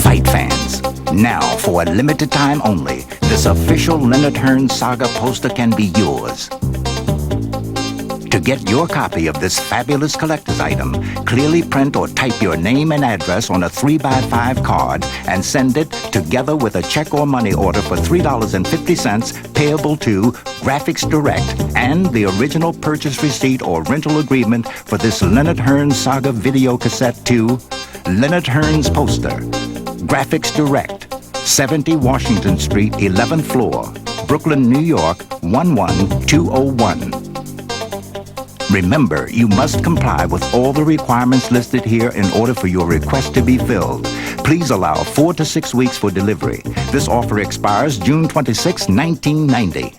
Fight fans, now for a limited time only, this official Leonard Hearns Saga poster can be yours. To get your copy of this fabulous collector's item, clearly print or type your name and address on a 3x5 card and send it together with a check or money order for $3.50 payable to Graphics Direct and the original purchase receipt or rental agreement for this Leonard Hearns Saga video cassette to Leonard Hearns Poster, Graphics Direct, 70 Washington Street, 11th floor, Brooklyn, New York, 11201. Remember, you must comply with all the requirements listed here in order for your request to be filled. Please allow 4 to 6 weeks for delivery. This offer expires June 26, 1990.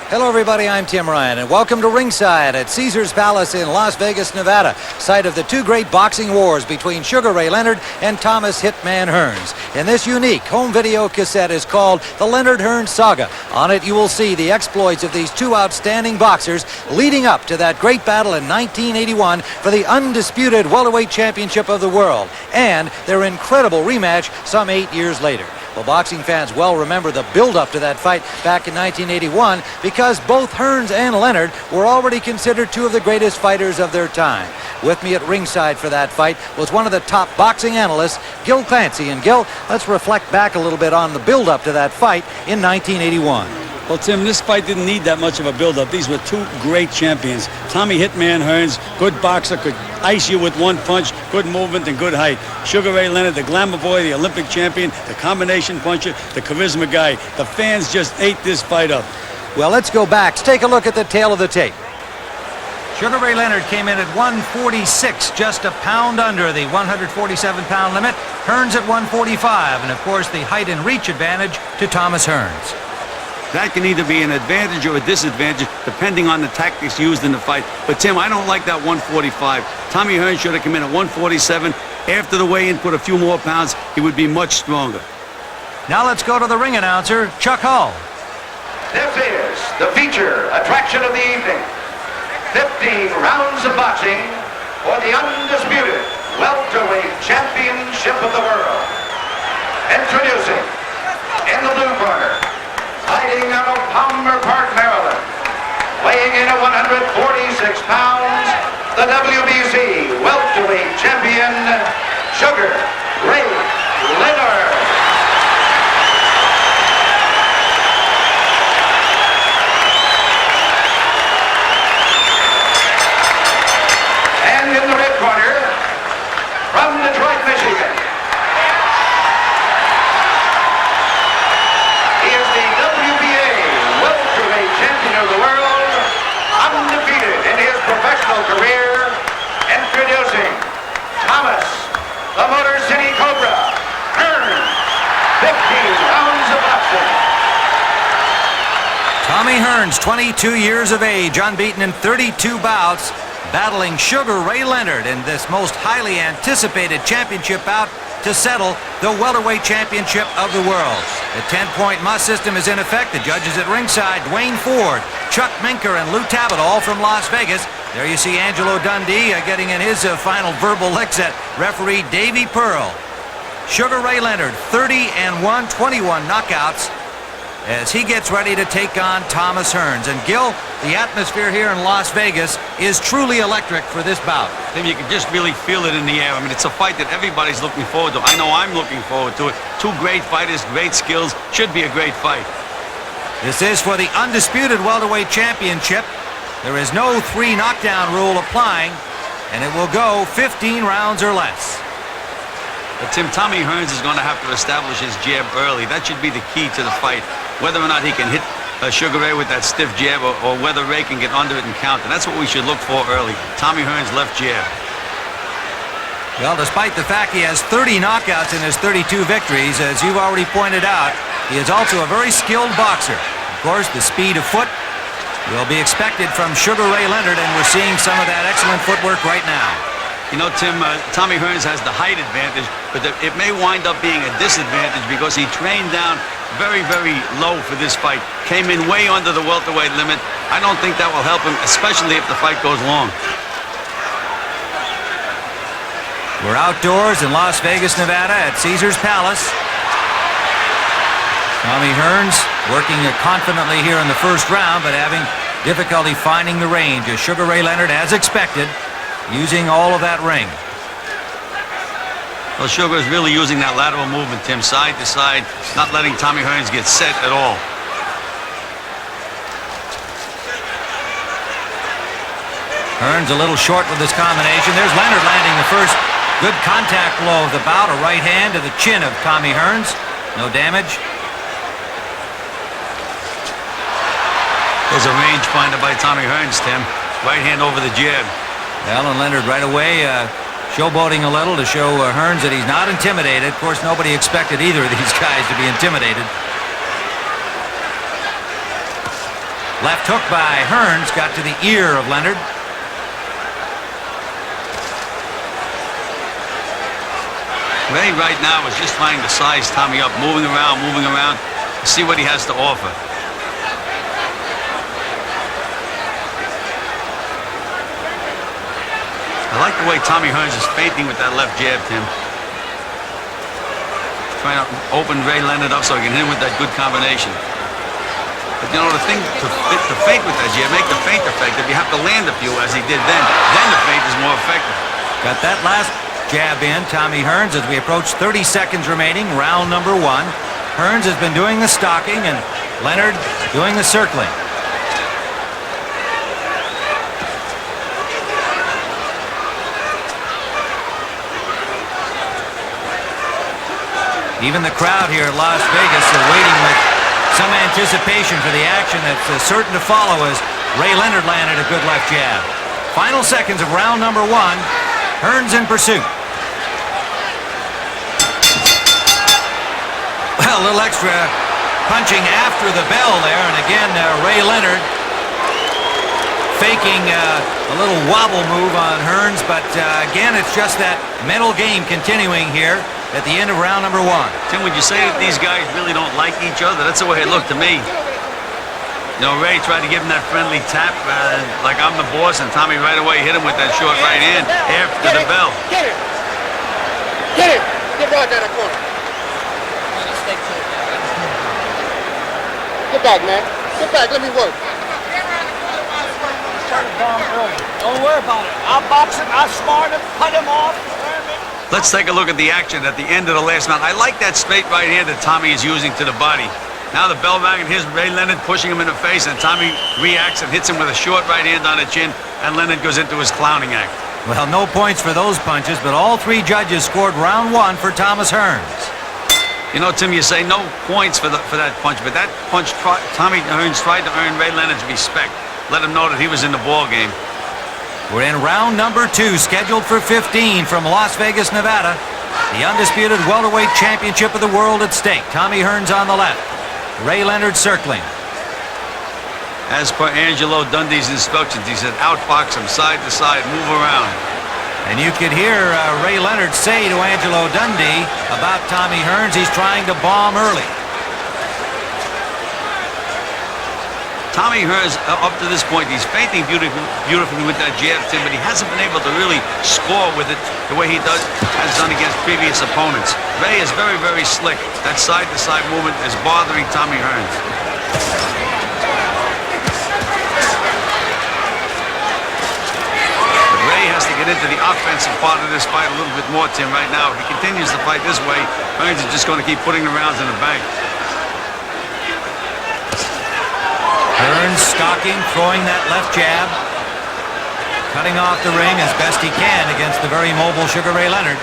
Hello everybody, I'm Tim Ryan, and welcome to Ringside at Caesars Palace in Las Vegas, Nevada, site of the two great boxing wars between Sugar Ray Leonard and Thomas Hitman Hearns. And this unique home video cassette is called the Leonard Hearns Saga. On it you will see the exploits of these two outstanding boxers leading up to that great battle in 1981 for the undisputed welterweight championship of the world, and their incredible rematch some 8 years later. Well, boxing fans well remember the build-up to that fight back in 1981 because both Hearns and Leonard were already considered two of the greatest fighters of their time. With me at ringside for that fight was one of the top boxing analysts, Gil Clancy. And Gil, let's reflect back a little bit on the build-up to that fight in 1981. Well, Tim, this fight didn't need that much of a build-up. These were two great champions. Tommy Hitman Hearns, good boxer, could ice you with one punch, good movement and good height. Sugar Ray Leonard, the glamour boy, the Olympic champion, the combination puncher, the charisma guy. The fans just ate this fight up. Well, let's go back. Let's take a look at the tail of the tape. Sugar Ray Leonard came in at 146, just a pound under the 147-pound limit. Hearns at 145, and of course the height and reach advantage to Thomas Hearns. That can either be an advantage or a disadvantage, depending on the tactics used in the fight. But, Tim, I don't like that 145. Tommy Hearns should have come in at 147. After the weigh-in, put a few more pounds, he would be much stronger. Now let's go to the ring announcer, Chuck Hull. This is the feature attraction of the evening. 15 rounds of boxing for the undisputed welterweight championship of the world. Introducing, in the blue corner, fighting out of Palmer Park, Maryland, weighing in at 146 pounds, the WBC welterweight champion, Sugar Ray Leonard. And in the red corner, from Detroit, Michigan, he is the WBA welterweight champion of the world, undefeated in his professional career. Introducing Thomas, the Motor City Cobra, Hearns. 15 rounds of boxing. Tommy Hearns, 22 years of age, unbeaten in 32 bouts, battling Sugar Ray Leonard in this most highly anticipated championship bout to settle the welterweight championship of the world. The 10-point must system is in effect. The judges at ringside, Dwayne Ford, Chuck Minker, and Lou Tabit, all from Las Vegas. There you see Angelo Dundee getting in his final verbal licks at referee Davey Pearl. Sugar Ray Leonard, 30-1, 21 knockouts. as he gets ready to take on Thomas Hearns. And Gil, the atmosphere here in Las Vegas is truly electric for this bout. Tim, you can just really feel it in the air. I mean, it's a fight that everybody's looking forward to. I know I'm looking forward to it. Two great fighters, great skills. Should be a great fight. This is for the undisputed welterweight championship. There is no 3 knockdown rule applying, and it will go 15 rounds or less. But Tim, Tommy Hearns is going to have to establish his jab early. That should be the key to the fight. Whether or not he can hit Sugar Ray with that stiff jab or whether Ray can get under it and counter. That's what we should look for early. Tommy Hearns' left jab. Well, despite the fact he has 30 knockouts in his 32 victories, as you've already pointed out, he is also a very skilled boxer. Of course, the speed of foot will be expected from Sugar Ray Leonard, and we're seeing some of that excellent footwork right now. You know, Tim, Tommy Hearns has the height advantage, but it may wind up being a disadvantage because he trained down very, very low for this fight. Came in way under the welterweight limit. I don't think that will help him, especially if the fight goes long. We're outdoors in Las Vegas, Nevada at Caesars Palace. Tommy Hearns working confidently here in the first round, but having difficulty finding the range as Sugar Ray Leonard, as expected, using all of that ring. Well, Sugar is really using that lateral movement, Tim, side to side, not letting Tommy Hearns get set at all. Hearns a little short with this combination. There's Leonard landing the first good contact blow of the bout. A right hand to the chin of Tommy Hearns. No damage. There's a rangefinder by Tommy Hearns, Tim. Right hand over the jab. Well, and Leonard right away showboating a little to show Hearns that he's not intimidated. Of course, nobody expected either of these guys to be intimidated. Left hook by Hearns got to the ear of Leonard. Ray right now is just trying to size Tommy up, moving around, see what he has to offer. I like the way Tommy Hearns is feinting with that left jab, Tim. Trying to open Ray Leonard up so he can hit him with that good combination. But you know, the thing to feint with that jab, make the feint effective, you have to land a few as he did then. Then the feint is more effective. Got that last jab in, Tommy Hearns, as we approach 30 seconds remaining, round number 1. Hearns has been doing the stalking and Leonard doing the circling. Even the crowd here at Las Vegas are waiting with some anticipation for the action that's certain to follow as Ray Leonard landed a good left jab. Final seconds of round number 1. Hearns in pursuit. Well, a little extra punching after the bell there, and again Ray Leonard faking a little wobble move on Hearns, but again it's just that mental game continuing here at the end of round number 1. Tim, would you say that these guys really don't like each other? That's the way it looked to me. You know, Ray tried to give him that friendly tap, like I'm the boss, and Tommy right away hit him with that short right hand after the bell. Get him! Get him! Get right down that corner. Get back, man. Get back. Let me work. Don't worry about it. I'll box him. I'll smart him. Cut him off. Let's take a look at the action at the end of the last round. I like that straight right hand that Tommy is using to the body. Now the bell rang and here's Ray Leonard pushing him in the face, and Tommy reacts and hits him with a short right hand on the chin, and Leonard goes into his clowning act. Well, no points for those punches, but all 3 judges scored round 1 for Thomas Hearns. You know, Tim, you say no points for that punch, but that punch, Tommy Hearns tried to earn Ray Leonard's respect. Let him know that he was in the ball game. We're in round number 2, scheduled for 15 from Las Vegas, Nevada. The undisputed welterweight championship of the world at stake. Tommy Hearns on the left. Ray Leonard circling. As per Angelo Dundee's instructions, he said outbox him side to side, move around. And you could hear Ray Leonard say to Angelo Dundee about Tommy Hearns, he's trying to bomb early. Tommy Hearns, up to this point, he's feinting beautifully with that jab, Tim, but he hasn't been able to really score with it the way he has done against previous opponents. Ray is very, very slick. That side-to-side movement is bothering Tommy Hearns. But Ray has to get into the offensive part of this fight a little bit more, Tim, right now. If he continues to fight this way, Hearns is just going to keep putting the rounds in the bank. Hearns stalking, throwing that left jab. Cutting off the ring as best he can against the very mobile Sugar Ray Leonard.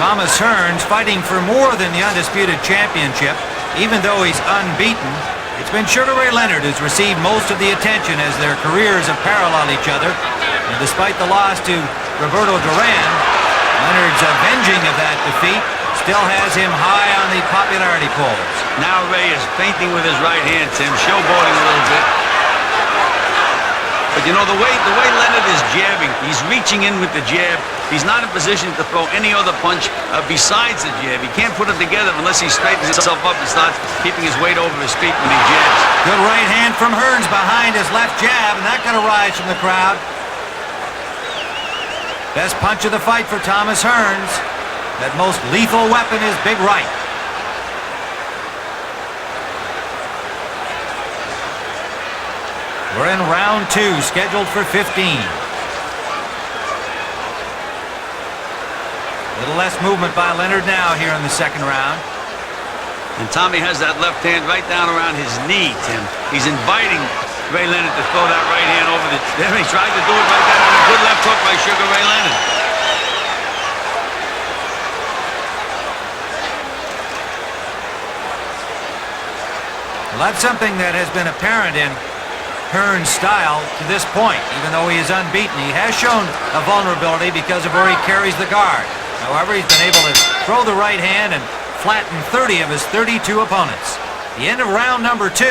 Thomas Hearns fighting for more than the undisputed championship, even though he's unbeaten. It's been Sugar Ray Leonard who's received most of the attention as their careers have paralleled each other. And despite the loss to Roberto Duran, Leonard's avenging of that defeat still has him high on the popularity polls. Now Ray is feinting with his right hand, Tim, showboating a little bit. But you know, the way Leonard is jabbing, he's reaching in with the jab. He's not in position to throw any other punch besides the jab. He can't put them together unless he straightens himself up and starts keeping his weight over his feet when he jabs. Good right hand from Hearns behind his left jab, and that got a rise from the crowd. Best punch of the fight for Thomas Hearns. That most lethal weapon is big right. We're in round 2, scheduled for 15. Little less movement by Leonard now here in the second round. And Tommy has that left hand right down around his knee, Tim. He's inviting Ray Leonard to throw that right hand over the... There he tried to do it right there with a good left hook by Sugar Ray Leonard. Well, that's something that has been apparent in Hearns' style to this point. Even though he is unbeaten, he has shown a vulnerability because of where he carries the guard. However, he's been able to throw the right hand and flatten 30 of his 32 opponents. The end of round number 2.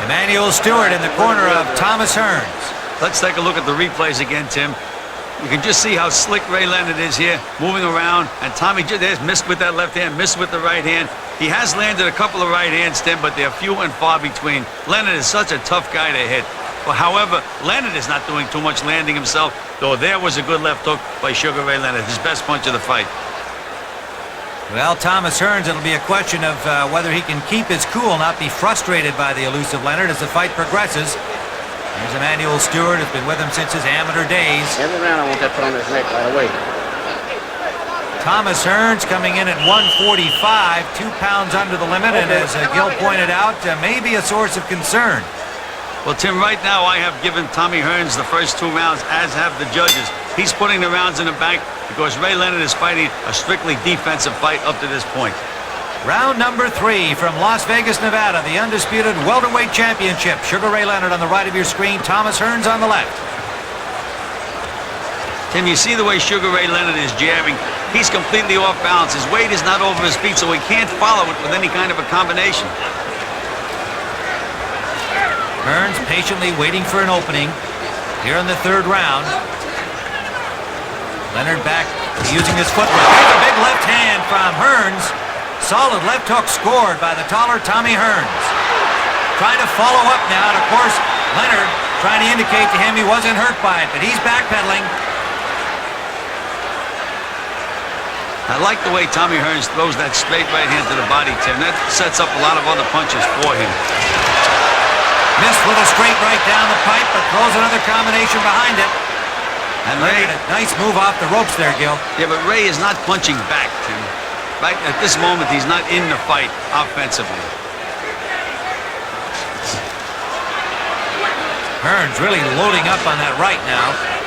Emmanuel Stewart in the corner of Thomas Hearns. Let's take a look at the replays again, Tim. You can just see how slick Ray Leonard is here, moving around. And Tommy just missed with that left hand, missed with the right hand. He has landed a couple of right hands, Tim, but they're few and far between. Leonard is such a tough guy to hit. But however, Leonard is not doing too much landing himself, though there was a good left hook by Sugar Ray Leonard, his best punch of the fight. Well, Thomas Hearns, it'll be a question of whether he can keep his cool, not be frustrated by the elusive Leonard as the fight progresses. Here's Emmanuel Stewart, who's been with him since his amateur days. Every round I want that put on his neck right away. Thomas Hearns coming in at 145, 2 pounds under the limit, and as Gil pointed out, may be a source of concern. Well, Tim, right now I have given Tommy Hearns the first 2 rounds, as have the judges. He's putting the rounds in the bank because Ray Leonard is fighting a strictly defensive fight up to this point. Round number 3 from Las Vegas, Nevada, the undisputed welterweight championship. Sugar Ray Leonard on the right of your screen, Thomas Hearns on the left. Tim, you see the way Sugar Ray Leonard is jabbing. He's completely off balance. His weight is not over his feet, so he can't follow it with any kind of a combination. Hearns patiently waiting for an opening here in the 3rd round. Leonard back using his footwork. Here's a big left hand from Hearns. Solid left hook scored by the taller Tommy Hearns. Trying to follow up now, and of course, Leonard trying to indicate to him he wasn't hurt by it, but he's backpedaling. I like the way Tommy Hearns throws that straight right hand to the body, Tim. That sets up a lot of other punches for him. Missed with a straight right down the pipe, but throws another combination behind it. And Ray, a nice move off the ropes there, Gil. Yeah, but Ray is not punching back, Tim. Right at this moment, he's not in the fight offensively. Hearns really loading up on that right now.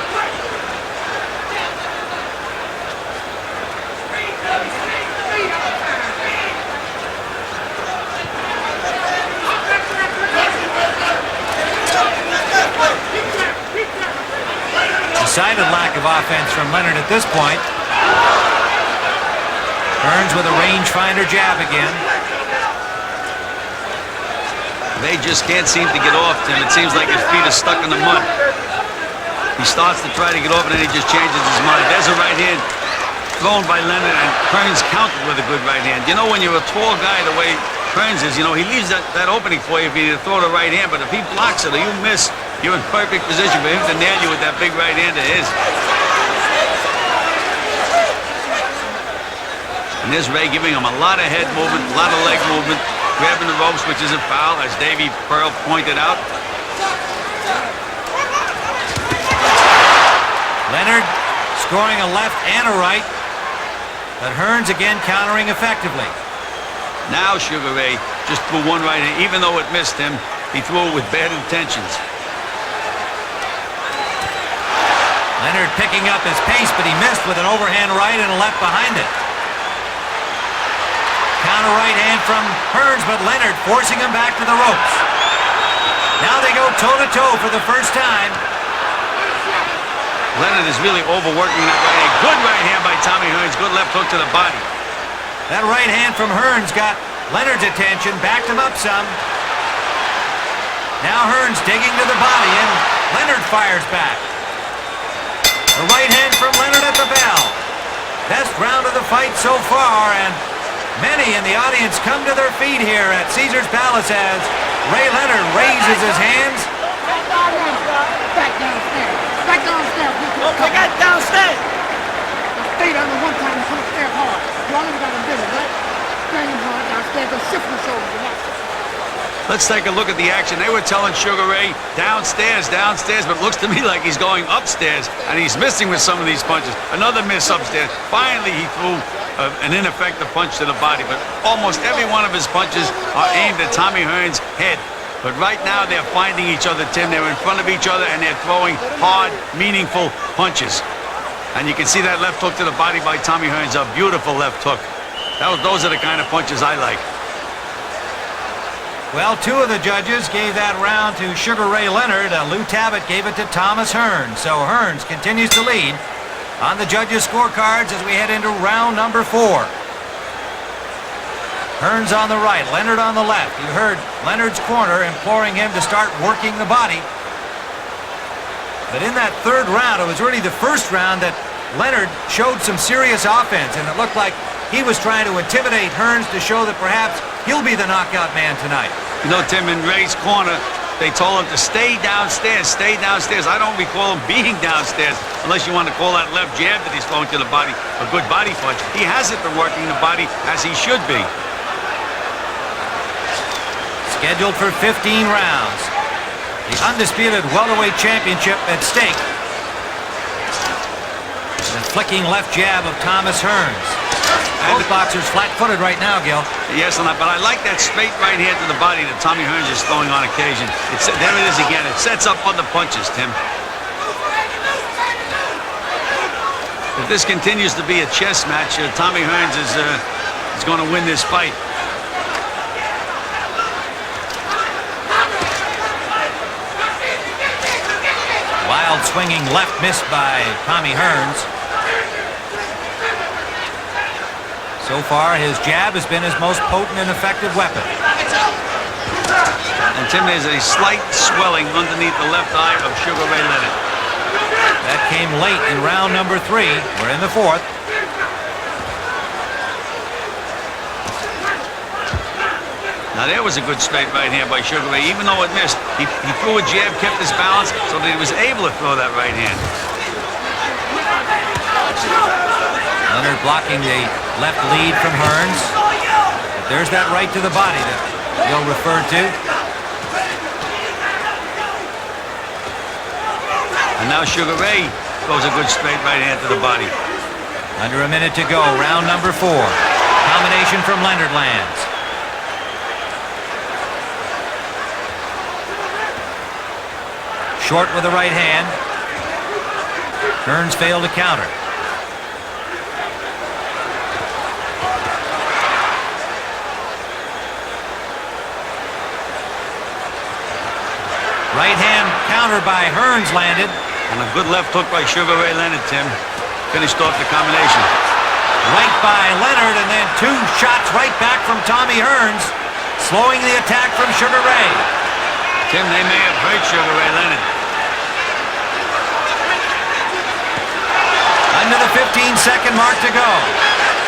Decided lack of offense from Leonard at this point. Hearns with a rangefinder jab again. They just can't seem to get off, Tim. It seems like his feet are stuck in the mud. He starts to try to get off, and then he just changes his mind. There's a right hand thrown by Leonard, and Hearns countered with a good right hand. You know, when you're a tall guy the way Hearns is, you know, he leaves that opening for you if you throw the right hand, but if he blocks it or you miss, you're in perfect position for him to nail you with that big right hand of his. And there's Ray giving him a lot of head movement, a lot of leg movement, grabbing the ropes, which is a foul, as Davey Pearl pointed out. Leonard scoring a left and a right, but Hearns again countering effectively. Now Sugar Ray just threw one right hand. Even though it missed him, he threw it with bad intentions. Leonard picking up his pace, but he missed with an overhand right and a left behind it. Counter right hand from Hearns, but Leonard forcing him back to the ropes. Now they go toe-to-toe for the first time. Leonard is really overworking that right hand. Good right hand by Tommy Hearns. Good left hook to the body. That right hand from Hearns got Leonard's attention, backed him up some. Now Hearns digging to the body, and Leonard fires back. The right hand from Leonard at the bell. Best round of the fight so far, and many in the audience come to their feet here at Caesar's Palace as Ray Leonard raises his hands. Back downstairs. Back downstairs. Okay, get downstairs. Stay down there one time and put upstairs hard. You already got him busy, right? Stay him hard downstairs and shift the shoulders. Let's take a look at the action. They were telling Sugar Ray downstairs, downstairs, but it looks to me like he's going upstairs, and he's missing with some of these punches. Another miss upstairs. Finally, he threw an ineffective punch to the body, but almost every one of his punches are aimed at Tommy Hearns' head. But right now, they're finding each other, Tim. They're in front of each other, and they're throwing hard, meaningful punches. And you can see that left hook to the body by Tommy Hearns, a beautiful left hook. Those are the kind of punches I like. Well, two of the judges gave that round to Sugar Ray Leonard. Lou Tabbitt gave it to Thomas Hearns. So Hearns continues to lead on the judges' scorecards as we head into round number 4. Hearns on the right, Leonard on the left. You heard Leonard's corner imploring him to start working the body. But in that third round, it was really the first round that Leonard showed some serious offense, and it looked like he was trying to intimidate Hearns to show that perhaps he'll be the knockout man tonight. You know, Tim, in Ray's corner, they told him to stay downstairs, stay downstairs. I don't recall him being downstairs, unless you want to call that left jab that he's throwing to the body a good body punch. He hasn't been working the body as he should be. Scheduled for 15 rounds. The undisputed welterweight championship at stake. The flicking left jab of Thomas Hearns. Both boxers flat-footed right now, Gil. Yes, but I like that straight right hand to the body that Tommy Hearns is throwing on occasion. There it is again. It sets up other punches, Tim. If this continues to be a chess match, Tommy Hearns is going to win this fight. Wild swinging left missed by Tommy Hearns. So far, his jab has been his most potent and effective weapon. And Tim, there's a slight swelling underneath the left eye of Sugar Ray Leonard. That came late in round number 3. We're in the 4th. Now there was a good straight right hand by Sugar Ray. Even though it missed, he threw a jab, kept his balance, so that he was able to throw that right hand. Leonard blocking the left lead from Hearns. But there's that right to the body that Bill referred to. And now Sugar Ray throws a good straight right hand to the body. Under a minute to go, round number 4. Combination from Leonard lands. Short with the right hand. Hearns failed to counter. Right hand counter by Hearns landed. And a good left hook by Sugar Ray Leonard, Tim. Finished off the combination. Right by Leonard, and then 2 shots right back from Tommy Hearns, slowing the attack from Sugar Ray. Tim, they may have hurt Sugar Ray Leonard. Under the 15-second mark to go.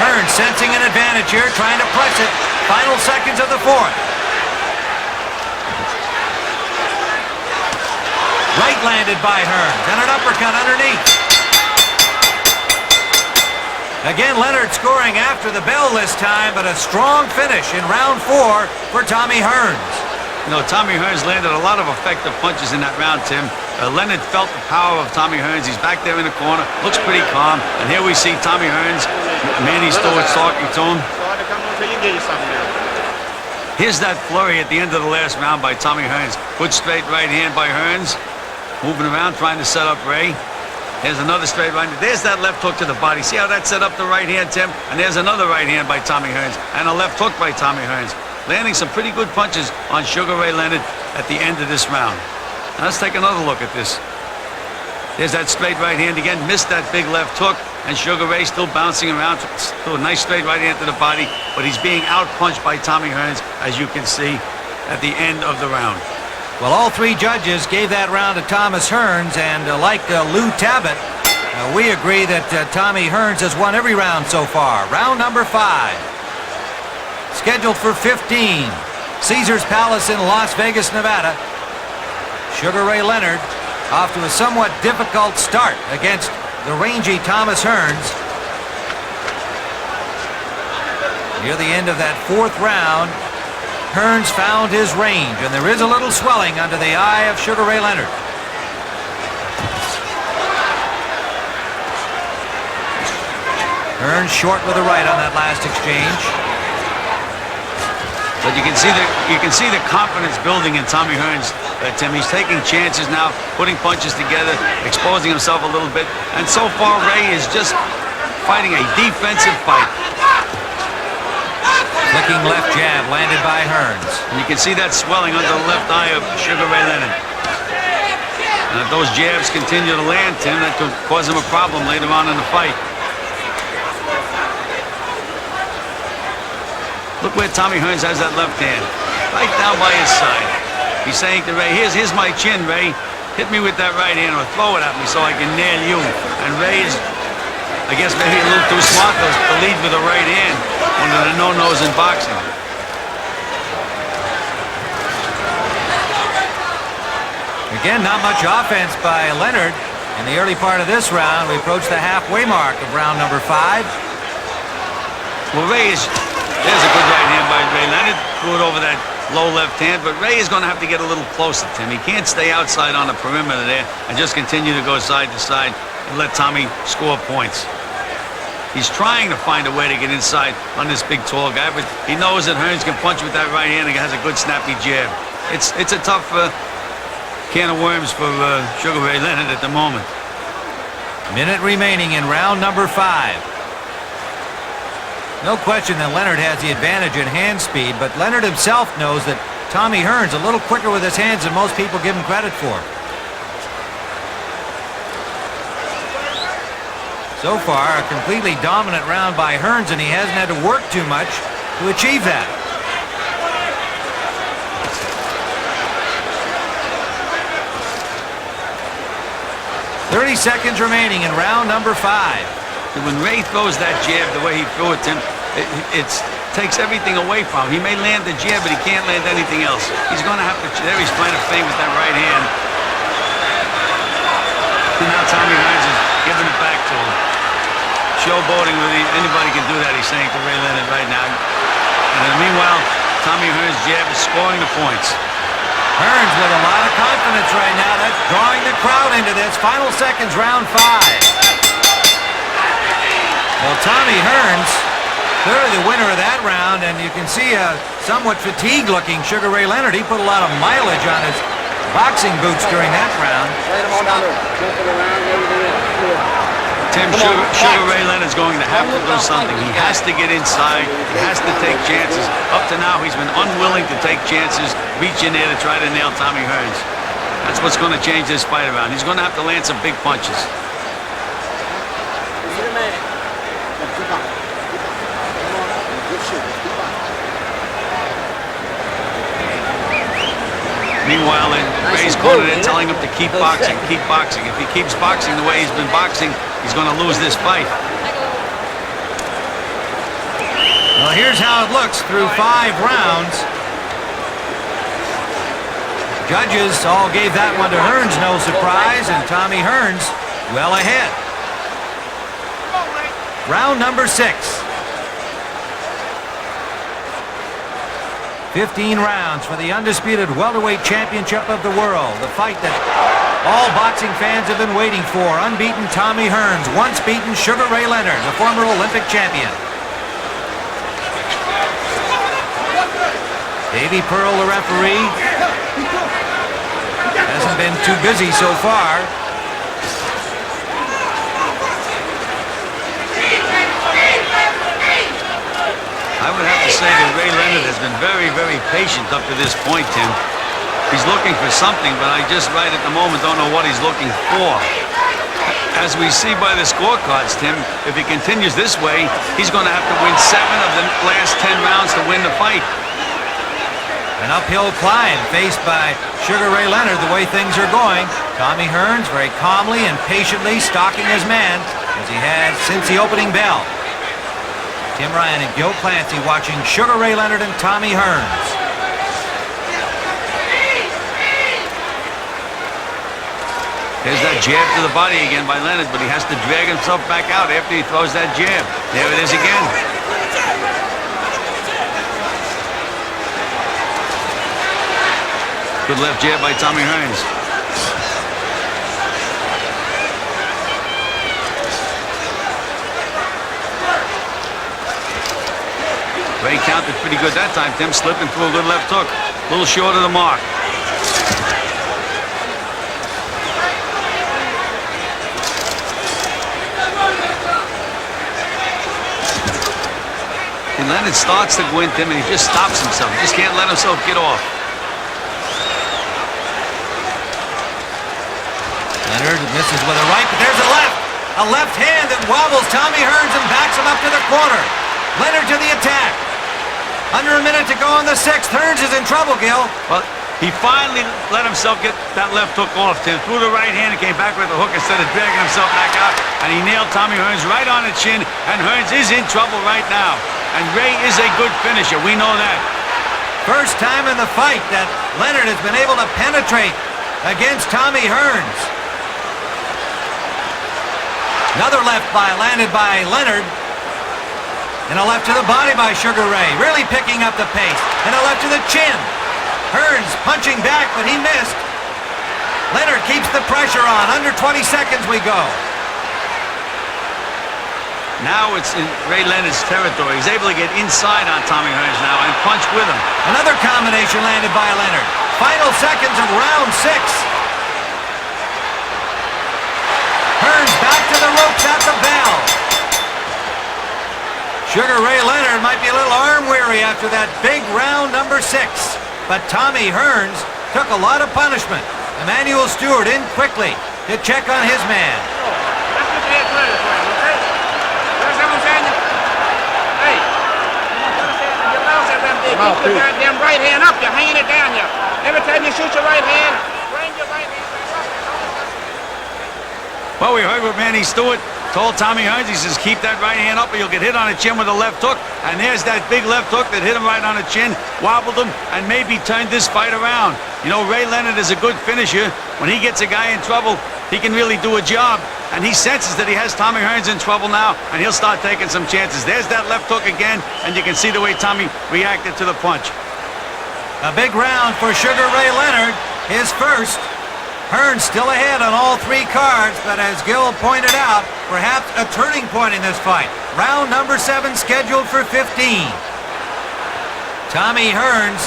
Hearns sensing an advantage here, trying to press it. Final seconds of the fourth. Right landed by Hearns, and an uppercut underneath. Again, Leonard scoring after the bell this time, but a strong finish in round 4 for Tommy Hearns. You know, Tommy Hearns landed a lot of effective punches in that round, Tim. Leonard felt the power of Tommy Hearns. He's back there in the corner, looks pretty calm. And here we see Tommy Hearns, Manny Stewart's talking to him. Here's that flurry at the end of the last round by Tommy Hearns. Good straight right hand by Hearns. Moving around, trying to set up Ray. There's another straight right. There's that left hook to the body. See how that set up the right hand, Tim? And there's another right hand by Tommy Hearns. And a left hook by Tommy Hearns. Landing some pretty good punches on Sugar Ray Leonard at the end of this round. Now let's take another look at this. There's that straight right hand again. Missed that big left hook. And Sugar Ray still bouncing around. Still a nice straight right hand to the body. But he's being out-punched by Tommy Hearns, as you can see, at the end of the round. Well, all 3 judges gave that round to Thomas Hearns, and like Lou Tabbitt, we agree that Tommy Hearns has won every round so far. Round number 5. Scheduled for 15. Caesars Palace in Las Vegas, Nevada. Sugar Ray Leonard off to a somewhat difficult start against the rangy Thomas Hearns. Near the end of that 4th round, Hearns found his range, and there is a little swelling under the eye of Sugar Ray Leonard. Hearns short with the right on that last exchange. But you can see the confidence building in Tommy Hearns. Tim, he's taking chances now, putting punches together, exposing himself a little bit. And so far, Ray is just fighting a defensive fight. Flicking left jab landed by Hearns. And you can see that swelling under the left eye of Sugar Ray Leonard. And if those jabs continue to land, Tim, that could cause him a problem later on in the fight. Look where Tommy Hearns has that left hand. Right down by his side. He's saying to Ray, here's my chin, Ray. Hit me with that right hand or throw it at me so I can nail you. And Ray is, I guess, maybe a little too smart to lead with the right hand. One of the no-nos in boxing. Again, not much offense by Leonard. In the early part of this round, we approach the halfway mark of round number 5. Well, there's a good right hand by Ray Leonard. Threw it over that low left hand, but Ray is going to have to get a little closer to him. He can't stay outside on the perimeter there and just continue to go side to side and let Tommy score points. He's trying to find a way to get inside on this big, tall guy, but he knows that Hearns can punch with that right hand and has a good, snappy jab. It's a tough can of worms for Sugar Ray Leonard at the moment. Minute remaining in round number 5. No question that Leonard has the advantage in hand speed, but Leonard himself knows that Tommy Hearns a little quicker with his hands than most people give him credit for. So far, a completely dominant round by Hearns, and he hasn't had to work too much to achieve that. 30 seconds remaining in round number 5. When Ray throws that jab the way he threw it, Tim, it takes everything away from him. He may land the jab, but he can't land anything else. He's going to have to, there he's playing a fake with that right hand. And now Tommy Hearns is giving it back to him. Showboating with anybody can do that, he's saying to Ray Leonard right now. And meanwhile, Tommy Hearns' jab is scoring the points. Hearns with a lot of confidence right now. That's drawing the crowd into this. Final seconds, round 5. Well, Tommy Hearns, clearly the winner of that round, and you can see a somewhat fatigued-looking Sugar Ray Leonard. He put a lot of mileage on his boxing boots during that round. Tim, Sugar Ray Leonard's going to have to do something. He has to get inside. He has to take chances. Up to now, he's been unwilling to take chances, reach in there to try to nail Tommy Hearns. That's what's going to change this fight around. He's going to have to land some big punches. Meanwhile, Ray's corner, they're telling him to keep boxing, keep boxing. If he keeps boxing the way he's been boxing, he's going to lose this fight. Well, here's how it looks through 5 rounds. Judges all gave that one to Hearns, no surprise, and Tommy Hearns well ahead. Round number 6. 15 rounds for the undisputed welterweight championship of the world. The fight that all boxing fans have been waiting for. Unbeaten Tommy Hearns, once beaten Sugar Ray Leonard, the former Olympic champion. Davey Pearl, the referee, hasn't been too busy so far. I would have to say that Ray Leonard has been very, very patient up to this point, Tim. He's looking for something, but I just right at the moment don't know what he's looking for. As we see by the scorecards, Tim, if he continues this way, he's going to have to win 7 of the last 10 rounds to win the fight. An uphill climb faced by Sugar Ray Leonard the way things are going. Tommy Hearns very calmly and patiently stalking his man as he has since the opening bell. Tim Ryan and Gil Clancy watching Sugar Ray Leonard and Tommy Hearns. There's that jab to the body again by Leonard, but he has to drag himself back out after he throws that jab. There it is again. Good left jab by Tommy Hearns. Ray counted pretty good that time, Tim, slipping through a good left hook. A little short of the mark. And Leonard starts to go into him and he just stops himself. He just can't let himself get off. Leonard misses with a right, but there's a left. A left hand that wobbles Tommy Hearns and backs him up to the corner. Leonard to the attack. Under a minute to go on the 6th. Hearns is in trouble, Gil. Well, he finally let himself get that left hook off, Tim. Threw the right hand and came back with the hook instead of dragging himself back out. And he nailed Tommy Hearns right on the chin. And Hearns is in trouble right now. And Ray is a good finisher. We know that. First time in the fight that Leonard has been able to penetrate against Tommy Hearns. Another left landed by Leonard. And a left to the body by Sugar Ray, really picking up the pace. And a left to the chin. Hearns punching back, but he missed. Leonard keeps the pressure on. Under 20 seconds we go. Now it's in Ray Leonard's territory. He's able to get inside on Tommy Hearns now and punch with him. Another combination landed by Leonard. Final seconds of round 6. Hearns back to the ropes at the bell. Sugar Ray Leonard might be a little arm-weary after that big round number 6. But Tommy Hearns took a lot of punishment. Emmanuel Stewart in quickly to check on his man. Keep your goddamn right hand up. You're hanging it down here. Every time you shoot your right hand, bring your right hand back up. Well, we heard what Manny Stewart told Tommy Hearns. He says, keep that right hand up or you'll get hit on the chin with a left hook. And there's that big left hook that hit him right on the chin, wobbled him, and maybe turned this fight around. You know, Ray Leonard is a good finisher. When he gets a guy in trouble, he can really do a job. And he senses that he has Tommy Hearns in trouble now, and he'll start taking some chances. There's that left hook again, and you can see the way Tommy reacted to the punch. A big round for Sugar Ray Leonard, his first. Hearns still ahead on all 3 cards, but as Gil pointed out, perhaps a turning point in this fight. Round number 7 scheduled for 15. Tommy Hearns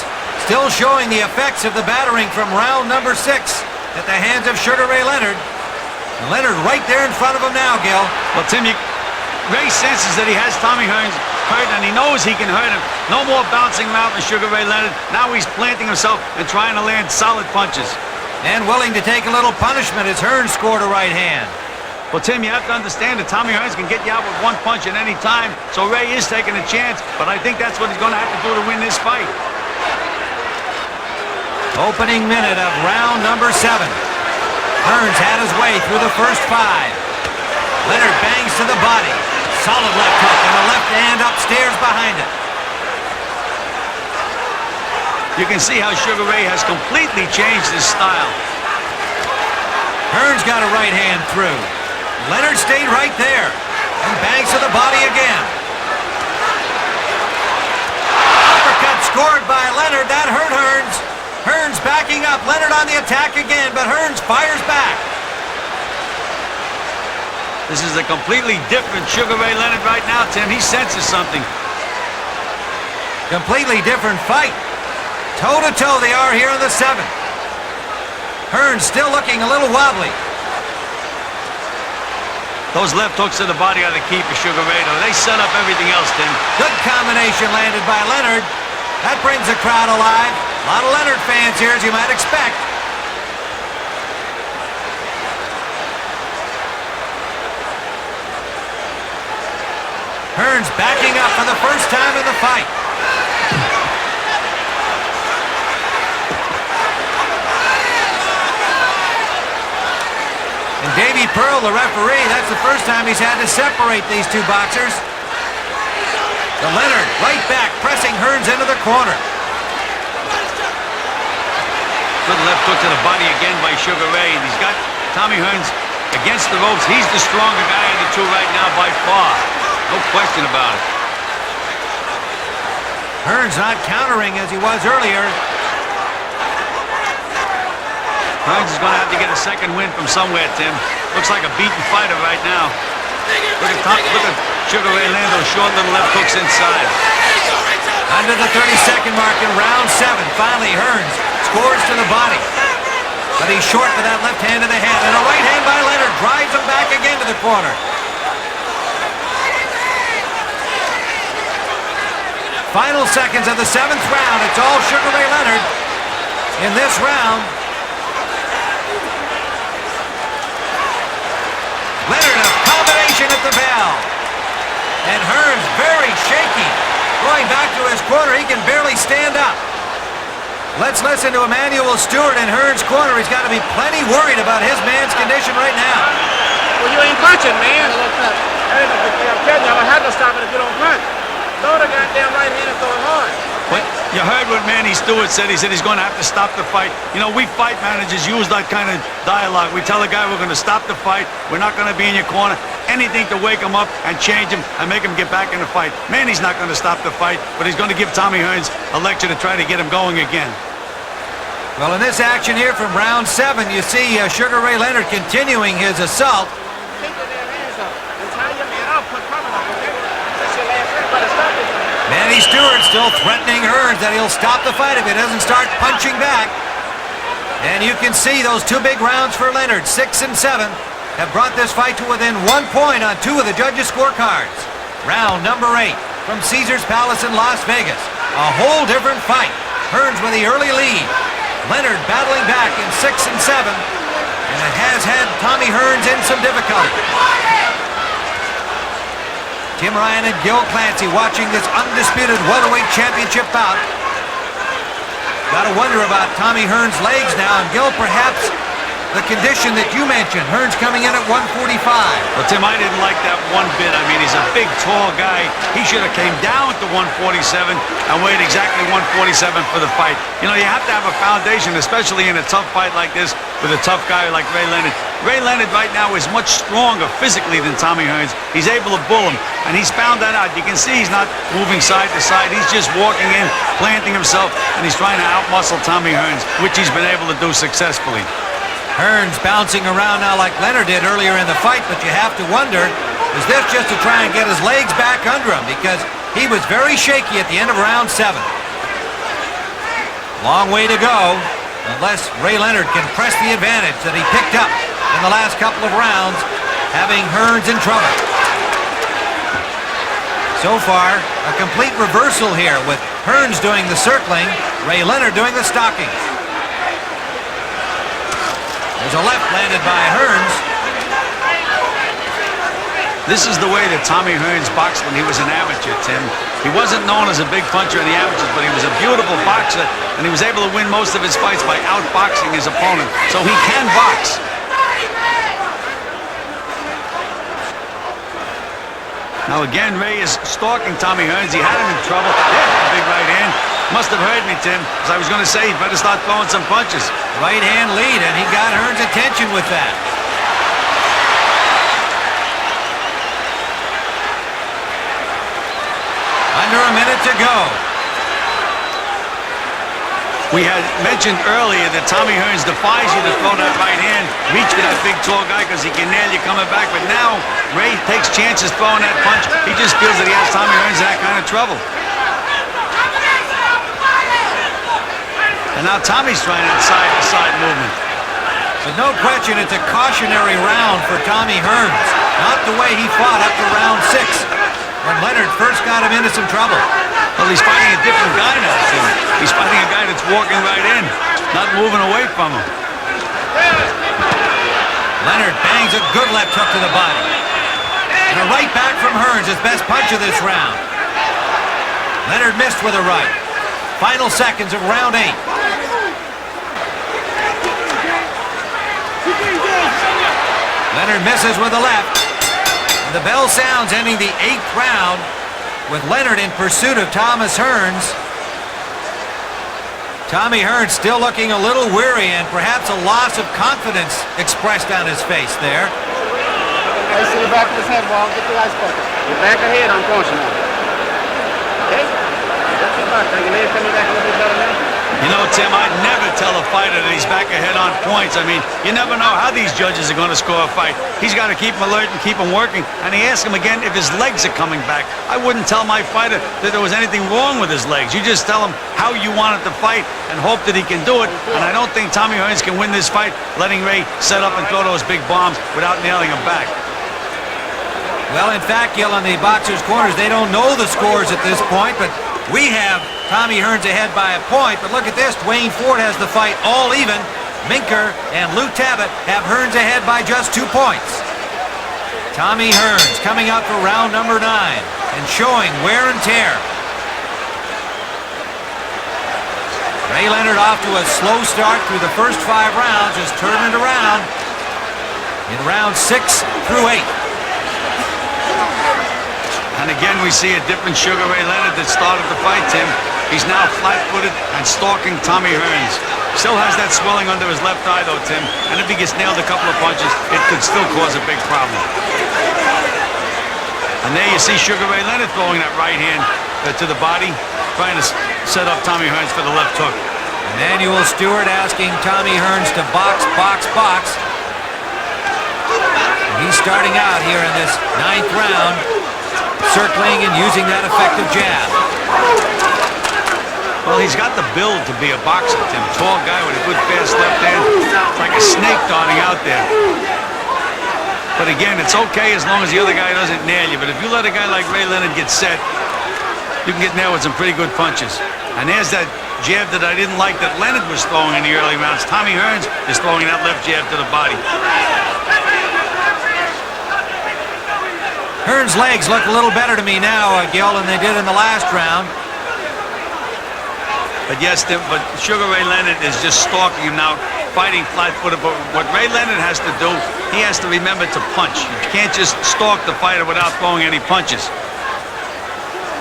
still showing the effects of the battering from round number 6 at the hands of Sugar Ray Leonard. And Leonard right there in front of him now, Gil. Well, Tim, Ray senses that he has Tommy Hearns hurt, and he knows he can hurt him. No more bouncing around with Sugar Ray Leonard. Now he's planting himself and trying to land solid punches. And willing to take a little punishment as Hearns scored a right hand. Well, Tim, you have to understand that Tommy Hearns can get you out with 1 punch at any time, so Ray is taking a chance, but I think that's what he's going to have to do to win this fight. Opening minute of round number 7. Hearns had his way through the first 5. Leonard bangs to the body. Solid left hook and a left hand upstairs behind it. You can see how Sugar Ray has completely changed his style. Hearns got a right hand through. Leonard stayed right there and bangs to the body again. Uppercut scored by Leonard. That hurt Hearns. Hearns backing up. Leonard on the attack again, but Hearns fires back. This is a completely different Sugar Ray Leonard right now, Tim. He senses something. Completely different fight. Toe-to-toe they are here in the 7th. Hearns still looking a little wobbly. Those left hooks to the body are the key for Sugar Ray, though. They set up everything else, Tim. Good combination landed by Leonard. That brings the crowd alive. A lot of Leonard fans here, as you might expect. Hearns backing up for the first time in the fight. And Davey Pearl, the referee, that's the first time he's had to separate these two boxers. To Leonard, right back, pressing Hearns into the corner. Good left hook to the body again by Sugar Ray. And he's got Tommy Hearns against the ropes. He's the stronger guy of the two right now by far. No question about it. Hearns not countering as he was earlier. Hearns is going to have to get a second win from somewhere, Tim. Looks like a beaten fighter right now. Look at Sugar Ray land those short little left hooks inside. Under the 30-second mark in round 7. Finally, Hearns scores to the body. But he's short with that left hand to the head. And a right hand by Leonard drives him back again to the corner. Final seconds of the 7th round. It's all Sugar Ray Leonard in this round. Leonard, a combination at the bell. And Hearns very shaky. Going back to his corner, he can barely stand up. Let's listen to Emmanuel Stewart in Hearns' corner. He's got to be plenty worried about his man's condition right now. Well, you ain't punching, man. I'm telling you, I'm gonna have to stop it if you don't punch. Throw the goddamn right hand and throw it hard. But you heard what Manny Stewart said. He said he's going to have to stop the fight. You know, we fight managers use that kind of dialogue. We tell a guy we're going to stop the fight. We're not going to be in your corner. Anything to wake him up and change him and make him get back in the fight. Manny's not going to stop the fight, but he's going to give Tommy Hearns a lecture to try to get him going again. Well, in this action here from round 7, you see Sugar Ray Leonard continuing his assault. Keep your damn hands up. And tie your man up. Put cover up, okay? That's your last hit, but stop it. Manny Stewart still threatening Hearns that he'll stop the fight if he doesn't start punching back. And you can see those 2 big rounds for Leonard, 6 and 7, have brought this fight to within 1 point on 2 of the judges' scorecards. Round number 8 from Caesars Palace in Las Vegas. A whole different fight. Hearns with the early lead. Leonard battling back in 6 and 7. And it has had Tommy Hearns in some difficulty. Tim Ryan and Gil Clancy watching this undisputed welterweight championship bout. Got to wonder about Tommy Hearns' legs now, and Gil, perhaps the condition that you mentioned, Hearns coming in at 145. Well, Tim, I didn't like that one bit. I mean, he's a big, tall guy. He should have came down to 147 and weighed exactly 147 for the fight. You know, you have to have a foundation, especially in a tough fight like this with a tough guy like Ray Leonard. Ray Leonard right now is much stronger physically than Tommy Hearns. He's able to bull him, and he's found that out. You can see he's not moving side to side. He's just walking in, planting himself, and he's trying to outmuscle Tommy Hearns, which he's been able to do successfully. Hearns bouncing around now like Leonard did earlier in the fight, but you have to wonder, is this just to try and get his legs back under him? Because he was very shaky at the end of round 7. Long way to go, unless Ray Leonard can press the advantage that he picked up in the last couple of rounds, having Hearns in trouble. So far, a complete reversal here with Hearns doing the circling, Ray Leonard doing the stalking. There's a left landed by Hearns. This is the way that Tommy Hearns boxed when he was an amateur, Tim. He wasn't known as a big puncher in the amateurs, but he was a beautiful boxer, and he was able to win most of his fights by outboxing his opponent. So he can box. Now again, Ray is stalking Tommy Hearns. He had him in trouble. Yeah, big right hand. Must have heard me, Tim, because I was going to say he'd better start throwing some punches. Right hand lead, and he got Hearns' attention with that. Under a minute to go. We had mentioned earlier that Tommy Hearns defies you to throw that right hand, reach for that big, tall guy because he can nail you coming back. But now, Ray takes chances throwing that punch. He just feels that he has Tommy Hearns in that kind of trouble. And now Tommy's trying that side-to-side movement. But no question, it's a cautionary round for Tommy Hearns. Not the way he fought up to round 6, when Leonard first got him into some trouble. Well, he's fighting a different guy now, Tim. He's fighting a guy that's walking right in, not moving away from him. Leonard bangs a good left hook to the body. And a right back from Hearns, his best punch of this round. Leonard missed with a right. Final seconds of round 8. Leonard misses with the left. And the bell sounds, ending the 8th round with Leonard in pursuit of Thomas Hearns. Tommy Hearns still looking a little weary and perhaps a loss of confidence expressed on his face there. Ice in the back of his head, Wall. Get the ice bucket. Your back ahead, I'm punching now. Okay? That's your back. Your leg coming back a little bit better now. You know, Tim, I'd never tell a fighter that he's back ahead on points. I mean, you never know how these judges are going to score a fight. He's got to keep him alert and keep him working. And he asked him again if his legs are coming back. I wouldn't tell my fighter that there was anything wrong with his legs. You just tell him how you want it to fight and hope that he can do it. And I don't think Tommy Hearns can win this fight letting Ray set up and throw those big bombs without nailing him back. Well, in fact, Gil, in the boxers' corners, they don't know the scores at this point, but we have Tommy Hearns ahead by a point. But look at this, Dwayne Ford has the fight all even. Minker and Lou Tabbitt have Hearns ahead by just 2 points. Tommy Hearns coming up for round number 9 and showing wear and tear. Ray Leonard off to a slow start through the first 5 rounds, just turning it around in round 6 through 8. And again, we see a different Sugar Ray Leonard that started the fight, Tim. He's now flat-footed and stalking Tommy Hearns. Still has that swelling under his left eye, though, Tim. And if he gets nailed a couple of punches, it could still cause a big problem. And there you see Sugar Ray Leonard throwing that right hand to the body, trying to set up Tommy Hearns for the left hook. Emanuel Stewart asking Tommy Hearns to box, box, box. And he's starting out here in this 9th round, circling and using that effective jab. Well, he's got the build to be a boxer, Tim. Tall guy with a good fast left hand. It's like a snake darting out there. But again, it's okay as long as the other guy doesn't nail you. But if you let a guy like Ray Leonard get set, you can get nailed with some pretty good punches. And there's that jab that I didn't like that Leonard was throwing in the early rounds. Tommy Hearns is throwing that left jab to the body. Hearns' legs look a little better to me now, Gil, than they did in the last round. But yes, but Sugar Ray Leonard is just stalking him now, fighting flat-footed. But what Ray Leonard has to do, he has to remember to punch. You can't just stalk the fighter without throwing any punches.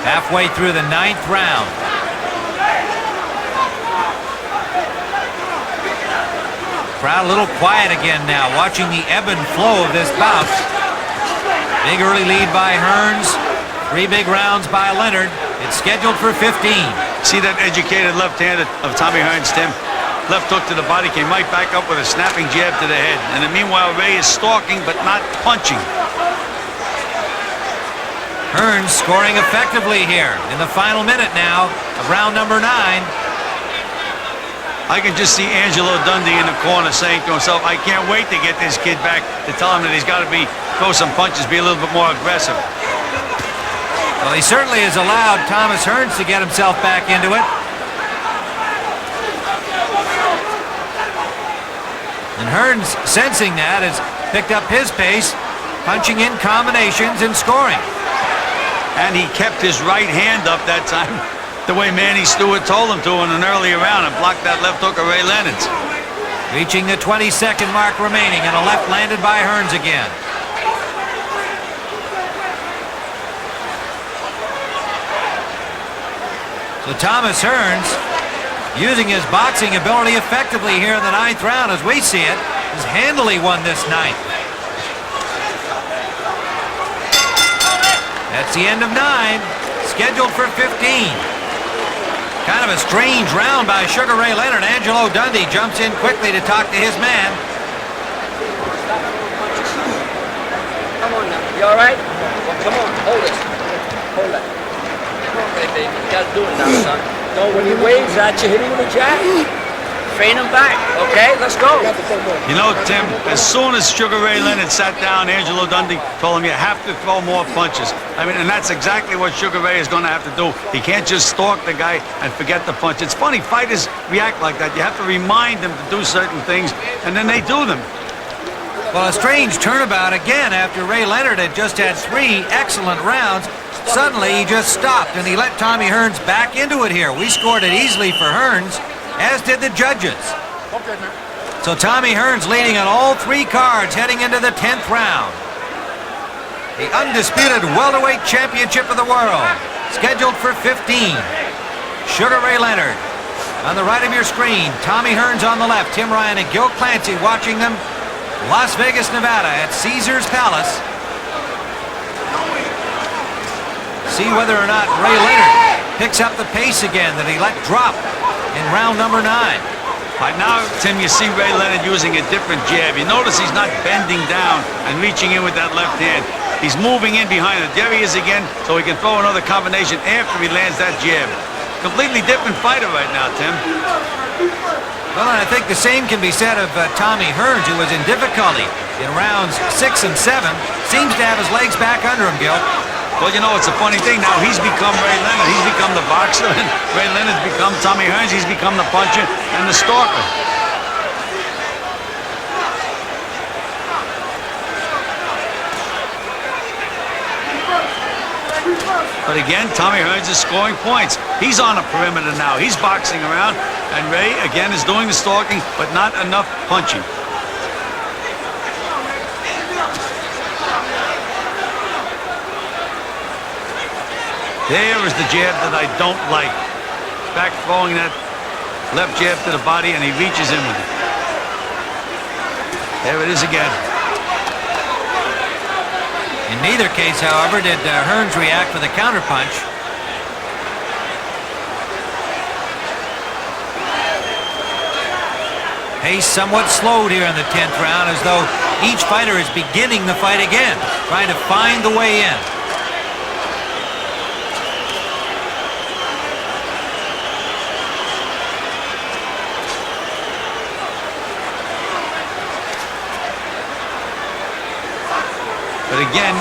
Halfway through the 9th round. Crowd a little quiet again now, watching the ebb and flow of this bout. Big early lead by Hearns. 3 big rounds by Leonard. It's scheduled for 15. See that educated left hand of Tommy Hearns, Tim? Left hook to the body, came right back up with a snapping jab to the head. And then meanwhile, Ray is stalking but not punching. Hearns scoring effectively here in the final minute now of round number 9. I can just see Angelo Dundee in the corner saying to himself, I can't wait to get this kid back to tell him that he's got to throw some punches, be a little bit more aggressive. Well, he certainly has allowed Thomas Hearns to get himself back into it. And Hearns, sensing that, has picked up his pace. punching in combinations and scoring. And he kept his right hand up that time, the way Manny Stewart told him to in an earlier round, and blocked that left hook of Ray Leonard's. Reaching the 20-second mark remaining, and a left landed by Hearns again. So Thomas Hearns, using his boxing ability effectively here in the 9th round as we see it, has handily won this ninth. That's the end of 9, scheduled for 15. Kind of a strange round by Sugar Ray Leonard. Angelo Dundee jumps in quickly to talk to his man. Come on now, you all right? Well, come on, hold it. Hold it. Come on, baby, you gotta do it now, son. No, when he waves at you, hit him with a jab. Feign him back, okay? Let's go. You know, Tim, as soon as Sugar Ray Leonard sat down, Angelo Dundee told him you have to throw more punches. I mean, and that's exactly what Sugar Ray is going to have to do. He can't just stalk the guy and forget the punch. It's funny, fighters react like that. You have to remind them to do certain things, and then they do them. Well, a strange turnabout again after Ray Leonard had just had 3 excellent rounds. Suddenly, he just stopped, and he let Tommy Hearns back into it here. We scored it easily for Hearns, as did the judges. Okay, man. So Tommy Hearns leading on all 3 cards heading into the 10th round. The undisputed welterweight championship of the world, scheduled for 15. Sugar Ray Leonard on the right of your screen, Tommy Hearns on the left, Tim Ryan and Gil Clancy watching them, Las Vegas, Nevada at Caesars Palace. See whether or not Ray Leonard picks up the pace again that he let drop in round number 9. Right now, Tim, you see Ray Leonard using a different jab. You notice he's not bending down and reaching in with that left hand. He's moving in behind it. There he is again, so he can throw another combination after he lands that jab. Completely different fighter right now, Tim. Well, and I think the same can be said of Tommy Hearns, who was in difficulty in rounds 6 and 7. Seems to have his legs back under him, Gil. Well, you know, it's a funny thing. Now he's become Ray Leonard. He's become the boxer, and Ray Leonard's become Tommy Hearns. He's become the puncher and the stalker. But again, Tommy Hearns is scoring points. He's on a perimeter now. He's boxing around, and Ray, again, is doing the stalking, but not enough punching. There is the jab that I don't like. Back throwing that left jab to the body, and he reaches in with it. There it is again. In neither case, however, did Hearns react with a counterpunch. Pace somewhat slowed here in the 10th round, as though each fighter is beginning the fight again, trying to find the way in. But again,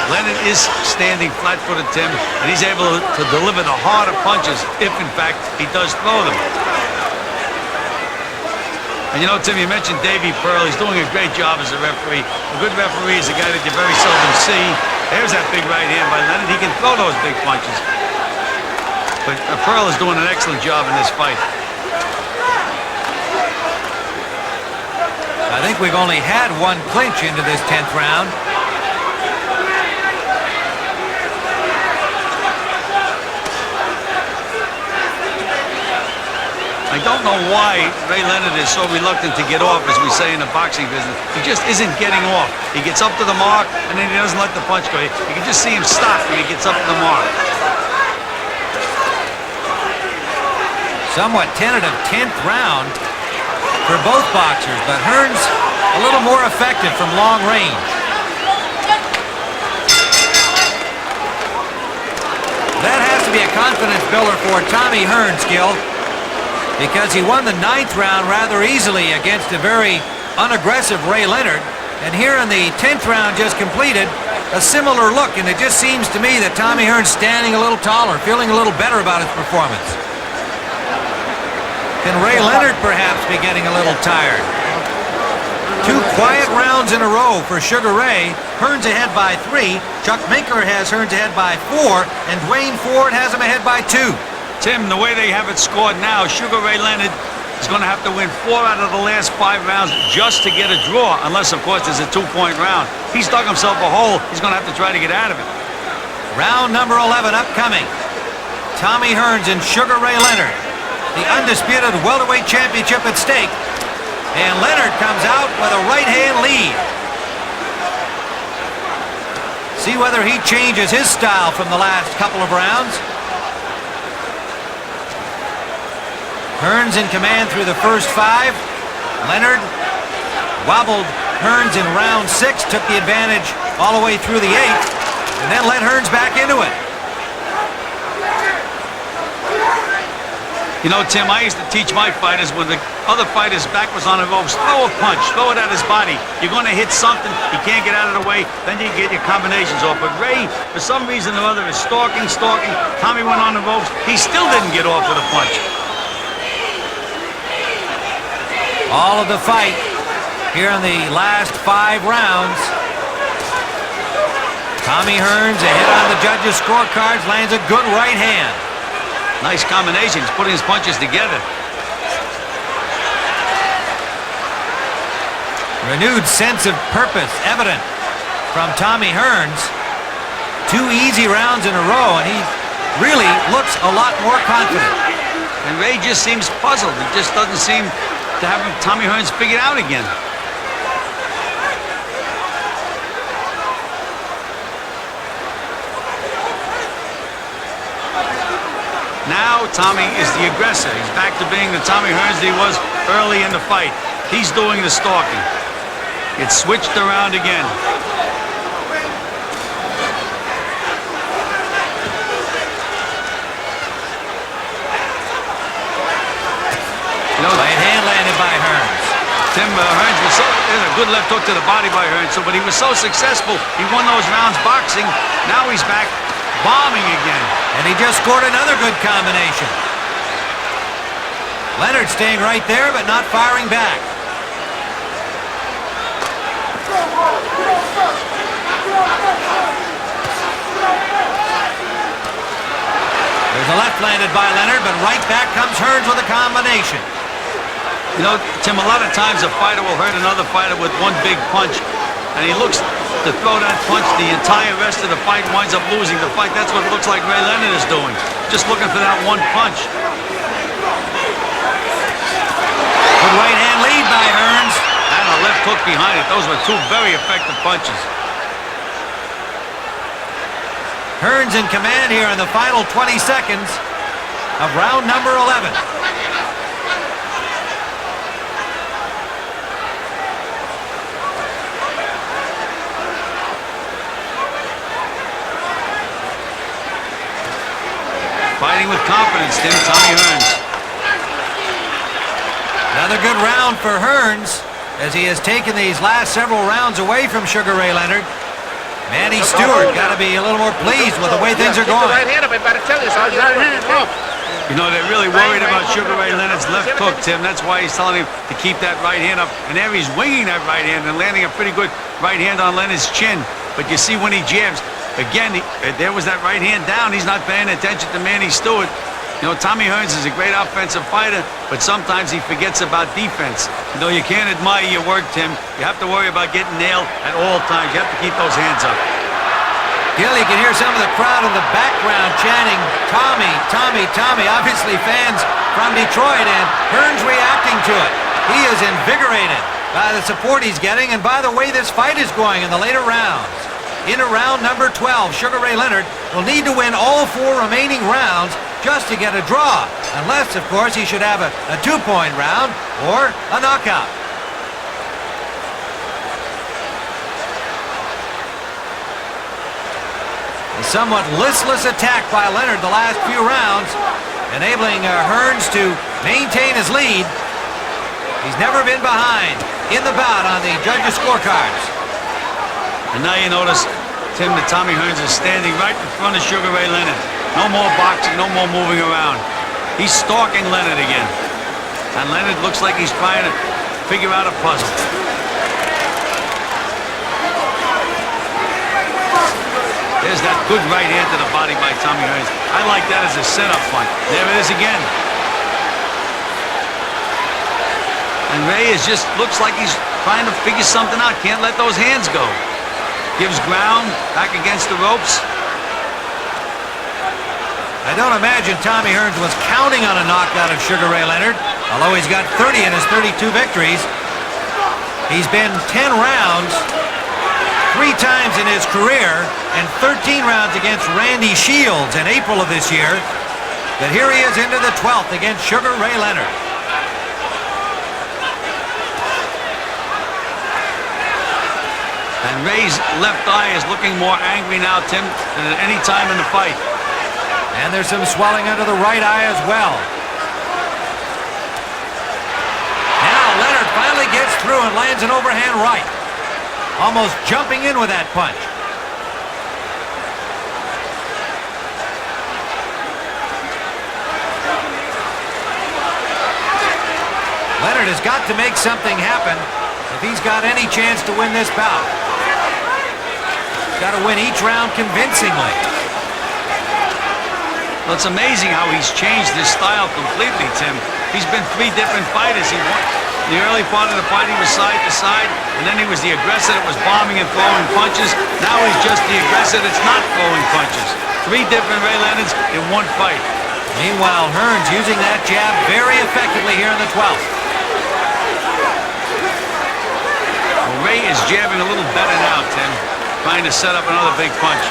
Leonard is standing flat-footed, Tim, and he's able to deliver the harder punches if, in fact, he does throw them. And you know, Tim, you mentioned Davey Pearl. He's doing a great job as a referee. A good referee is a guy that you very seldom see. There's that big right hand by Leonard. He can throw those big punches. But Pearl is doing an excellent job in this fight. I think we've only had 1 clinch into this 10th round. I don't know why Ray Leonard is so reluctant to get off, as we say in the boxing business. He just isn't getting off. He gets up to the mark, and then he doesn't let the punch go. You can just see him stop when he gets up to the mark. Somewhat tentative 10th round for both boxers, but Hearns a little more effective from long range. That has to be a confidence builder for Tommy Hearns, Gil, because he won the 9th round rather easily against a very unaggressive Ray Leonard. And here in the 10th round just completed, a similar look, and it just seems to me that Tommy Hearns standing a little taller, feeling a little better about his performance. Can Ray Leonard perhaps be getting a little tired? 2 quiet rounds in a row for Sugar Ray. Hearns ahead by 3. Chuck Minker has Hearns ahead by 4. And Dwayne Ford has him ahead by 2. Tim, the way they have it scored now, Sugar Ray Leonard is going to have to win 4 out of the last 5 rounds just to get a draw, unless, of course, there's a 2-point round. He's dug himself a hole. He's going to have to try to get out of it. Round number 11 upcoming. Tommy Hearns and Sugar Ray Leonard. The undisputed welterweight championship at stake. And Leonard comes out with a right-hand lead. See whether he changes his style from the last couple of rounds. Hearns in command through the first 5. Leonard wobbled Hearns in round 6, took the advantage all the way through the 8th, and then let Hearns back into it. You know, Tim, I used to teach my fighters when the other fighter's back was on the ropes, throw a punch, throw it at his body. You're going to hit something, he can't get out of the way, then you get your combinations off. But Ray, for some reason or other, is stalking. Tommy went on the ropes, he still didn't get off with a punch. All of the fight here in the last 5 rounds. Tommy Hearns ahead on the judges' scorecards, lands a good right hand. Nice combination. He's putting his punches together. Renewed sense of purpose evident from Tommy Hearns. 2 easy rounds in a row, and he really looks a lot more confident. And Ray just seems puzzled. He just doesn't seem to have Tommy Hearns figured out again. Now Tommy is the aggressor. He's back to being the Tommy Hearns that he was early in the fight. He's doing the stalking. It's switched around again. Right hand landed by Hearns. Tim, Hearns was there's a good left hook to the body by Hearns, but he was so successful. He won those rounds boxing. Now he's back bombing again. And he just scored another good combination. Leonard staying right there, but not firing back. There's a left landed by Leonard, but right back comes Hearns with a combination. You know, Tim, a lot of times a fighter will hurt another fighter with one big punch, and he looks to throw that punch the entire rest of the fight, winds up losing the fight. That's what it looks like Ray Leonard is doing. Just looking for that one punch. Good right hand lead by Hearns. And a left hook behind it. Those were 2 very effective punches. Hearns in command here in the final 20 seconds of round number 11. Fighting with confidence, Tim, Tommy Hearns. Another good round for Hearns as he has taken these last several rounds away from Sugar Ray Leonard. Manny Stewart got to be a little more pleased with the way things are going. Right hand up, I better tell you, so right hand up. You know, they're really worried about Sugar Ray Leonard's left hook, Tim. That's why he's telling him to keep that right hand up. And there he's winging that right hand and landing a pretty good right hand on Leonard's chin. But you see when he jabs, again, there was that right hand down. He's not paying attention to Manny Stewart. You know, Tommy Hearns is a great offensive fighter, but sometimes he forgets about defense. You know, you can't admire your work, Tim. You have to worry about getting nailed at all times. You have to keep those hands up. Gil, you can hear some of the crowd in the background chanting, Tommy, Tommy, Tommy. Obviously fans from Detroit, and Hearns reacting to it. He is invigorated by the support he's getting, and by the way this fight is going in the later rounds. Into round number 12, Sugar Ray Leonard will need to win all 4 remaining rounds just to get a draw. Unless, of course, he should have a 2-point round or a knockout. A somewhat listless attack by Leonard the last few rounds, enabling Hearns to maintain his lead. He's never been behind in the bout on the judges' scorecards. And now you notice, Tim, that Tommy Hearns is standing right in front of Sugar Ray Leonard. No more boxing, no more moving around. He's stalking Leonard again. And Leonard looks like he's trying to figure out a puzzle. There's that good right hand to the body by Tommy Hearns. I like that as a setup punch. There it is again. And Ray looks like he's trying to figure something out. Can't let those hands go. Gives ground, back against the ropes. I don't imagine Tommy Hearns was counting on a knockout of Sugar Ray Leonard, although he's got 30 in his 32 victories. He's been 10 rounds 3 times in his career and 13 rounds against Randy Shields in April of this year. But here he is into the 12th against Sugar Ray Leonard. And Ray's left eye is looking more angry now, Tim, than at any time in the fight. And there's some swelling under the right eye as well. Now Leonard finally gets through and lands an overhand right. Almost jumping in with that punch. Leonard has got to make something happen if he's got any chance to win this bout. He's got to win each round convincingly. Well, it's amazing how he's changed his style completely, Tim. He's been 3 different fighters. In the early part of the fight, he was side to side, and then he was the aggressor that was bombing and throwing punches. Now he's just the aggressor that's not throwing punches. 3 different Ray Leonards in one fight. Meanwhile, Hearns using that jab very effectively here in the 12th. Well, Ray is jabbing a little better now, Tim, trying to set up another big punch.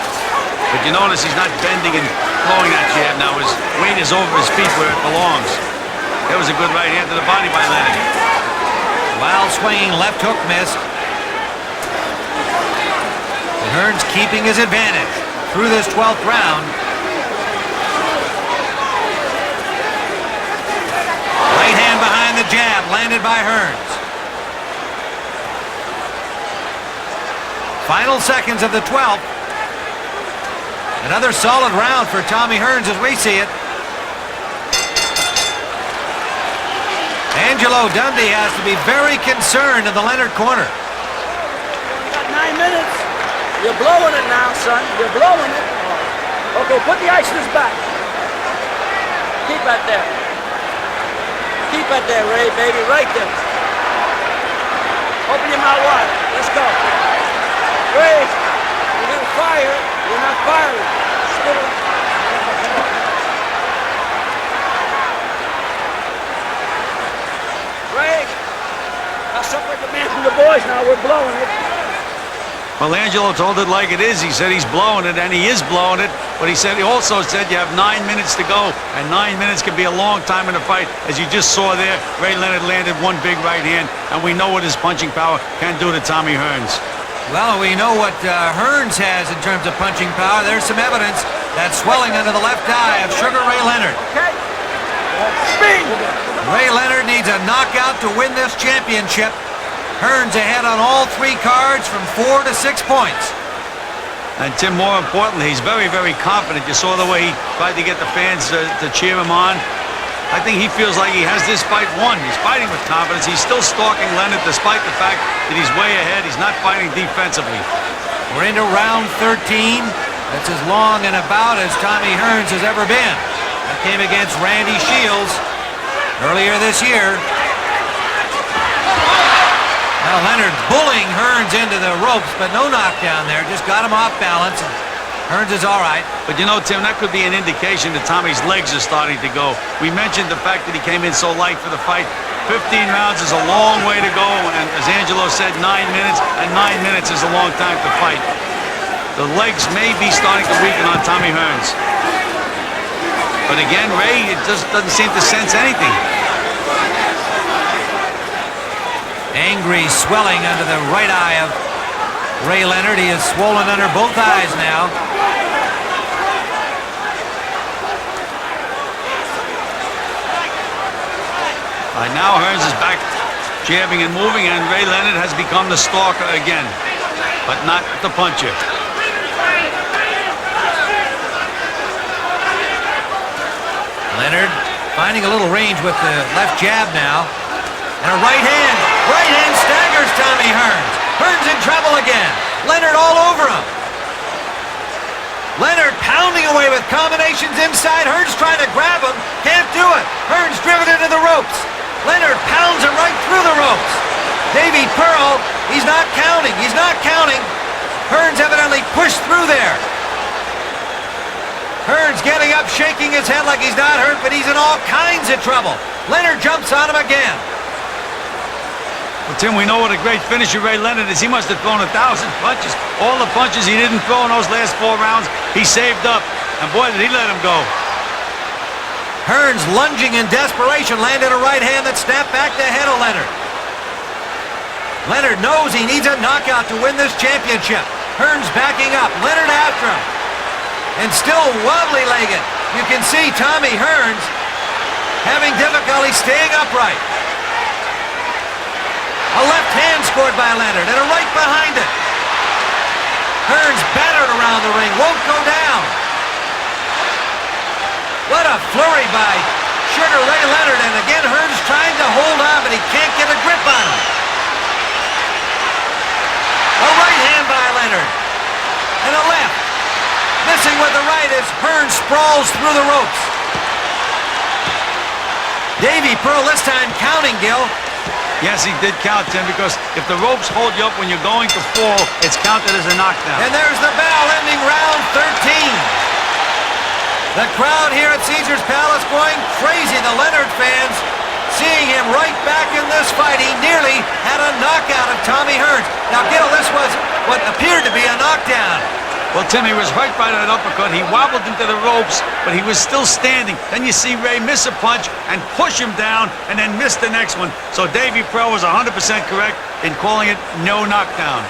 But you notice he's not bending and throwing that jab now. His weight is over his feet where it belongs. That was a good right hand to the body by Leonard. Wild swinging left hook missed. And Hearns keeping his advantage through this 12th round. Right hand behind the jab landed by Hearns. Final seconds of the 12th. Another solid round for Tommy Hearns as we see it. Angelo Dundee has to be very concerned in the Leonard corner. You got 9 minutes. You're blowing it now, son. You're blowing it. Okay, put the ice in his back. Keep that there. Keep that there, Ray, baby. Right there. Open your mouth wide. Let's go. Ray, you're going to fire. You're not firing. Still. Ray, I'll separate the man from the boys now. We're blowing it. Well, Angelo told it like it is. He said he's blowing it, and he is blowing it. But he also said you have 9 minutes to go, and 9 minutes can be a long time in a fight. As you just saw there, Ray Leonard landed one big right hand, and we know what his punching power can do to Tommy Hearns. Well, we know what Hearns has in terms of punching power. There's some evidence. That swelling under the left eye of Sugar Ray Leonard. Okay. Speed. Ray Leonard needs a knockout to win this championship. Hearns ahead on all 3 cards from 4 to 6 points. And Tim, more importantly, he's very, very confident. You saw the way he tried to get the fans to cheer him on. I think he feels like he has this fight won. He's fighting with confidence. He's still stalking Leonard despite the fact that he's way ahead. He's not fighting defensively. We're into round 13. That's as long and about as Tommy Hearns has ever been. That came against Randy Shields earlier this year. Now Leonard bullying Hearns into the ropes, but no knockdown there. Just got him off balance. And Hearns is all right. But you know, Tim, that could be an indication that Tommy's legs are starting to go. We mentioned the fact that he came in so light for the fight. 15 rounds is a long way to go, and as Angelo said, 9 minutes, and 9 minutes is a long time to fight. The legs may be starting to weaken on Tommy Hearns. But again, Ray, it just doesn't seem to sense anything. Angry swelling under the right eye of Ray Leonard. He is swollen under both eyes now. Now Hearns is back jabbing and moving, and Ray Leonard has become the stalker again, but not the puncher. Leonard finding a little range with the left jab now. And a right hand. Right hand staggers Tommy Hearns. Hearns in trouble again. Leonard all over him. Leonard pounding away with combinations inside. Hearns trying to grab him. Can't do it. Hearns driven into the ropes. Leonard pounds him right through the ropes. Davy Pearl, he's not counting. He's not counting. Hearns evidently pushed through there. Hearns getting up, shaking his head like he's not hurt, but he's in all kinds of trouble. Leonard jumps on him again. Well, Tim, we know what a great finisher Ray Leonard is. He must have thrown 1,000 punches. All the punches he didn't throw in those last 4 rounds, he saved up. And boy, did he let him go. Hearns lunging in desperation, landed a right hand that snapped back the head of Leonard. Leonard knows he needs a knockout to win this championship. Hearns backing up, Leonard after him. And still wobbly-legged. You can see Tommy Hearns having difficulty staying upright. A left hand scored by Leonard and a right behind it. Hearns battered around the ring, won't go down. What a flurry by Sugar Ray Leonard, and again Hearns trying to hold on, but he can't get a grip on him. A right hand by Leonard, and a left. Missing with the right as Hearns sprawls through the ropes. Davy Pearl this time counting, Gil. Yes, he did count, Tim, because if the ropes hold you up when you're going to fall, it's counted as a knockdown. And there's the bell ending round 13. The crowd here at Caesars Palace going crazy. The Leonard fans seeing him right back in this fight. He nearly had a knockout of Tommy Hearns. Now, Gil, this was what appeared to be a knockdown. Well, Tim, he was hurt by that uppercut. He wobbled into the ropes, but he was still standing. Then you see Ray miss a punch and push him down and then miss the next one. So Davy Pearl was 100% correct in calling it no knockdown.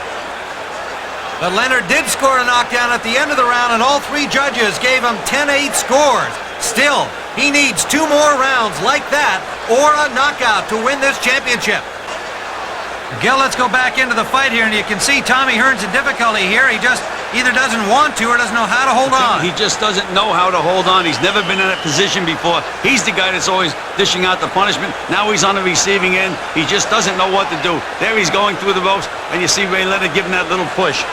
But Leonard did score a knockdown at the end of the round, and all 3 judges gave him 10-8 scores. Still, he needs 2 more rounds like that or a knockout to win this championship. Gil, let's go back into the fight here, and you can see Tommy Hearns in difficulty here. He just either doesn't want to or doesn't know how to hold on. He just doesn't know how to hold on. He's never been in that position before. He's the guy that's always dishing out the punishment. Now he's on the receiving end. He just doesn't know what to do. There he's going through the ropes, and you see Ray Leonard giving that little push.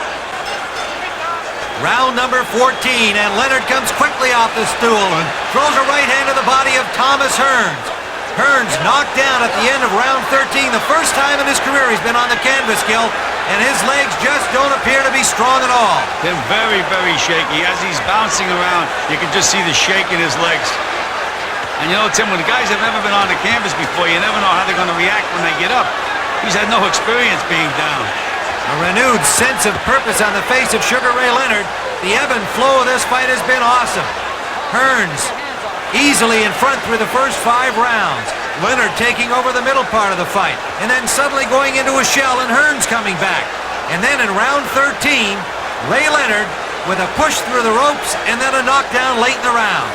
Round number 14, and Leonard comes quickly off the stool and throws a right hand to the body of Thomas Hearns. Hearns knocked down at the end of round 13, the first time in his career he's been on the canvas, Gil, and his legs just don't appear to be strong at all. They're very, very shaky. As he's bouncing around, you can just see the shake in his legs. And you know, Tim, when the guys have never been on the canvas before, you never know how they're going to react when they get up. He's had no experience being down. A renewed sense of purpose on the face of Sugar Ray Leonard. The ebb and flow of this fight has been awesome. Hearns easily in front through the first 5 rounds. Leonard taking over the middle part of the fight, and then suddenly going into a shell and Hearns coming back. And then in round 13, Ray Leonard with a push through the ropes and then a knockdown late in the round.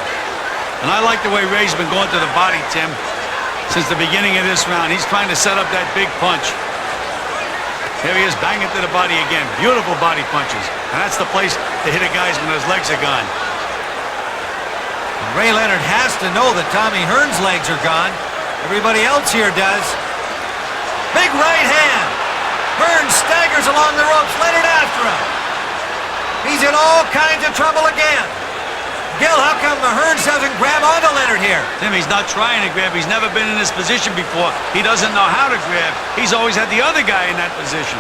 And I like the way Ray's been going to the body, Tim, since the beginning of this round. He's trying to set up that big punch. Here he is banging to the body again. Beautiful body punches. And that's the place to hit a guy's when his legs are gone. And Ray Leonard has to know that Tommy Hearns' legs are gone. Everybody else here does. Big right hand. Hearns staggers along the ropes. Leonard after him. He's in all kinds of trouble again. Gil, how come Hearns doesn't grab onto Leonard here? Tim, he's not trying to grab. He's never been in this position before. He doesn't know how to grab. He's always had the other guy in that position.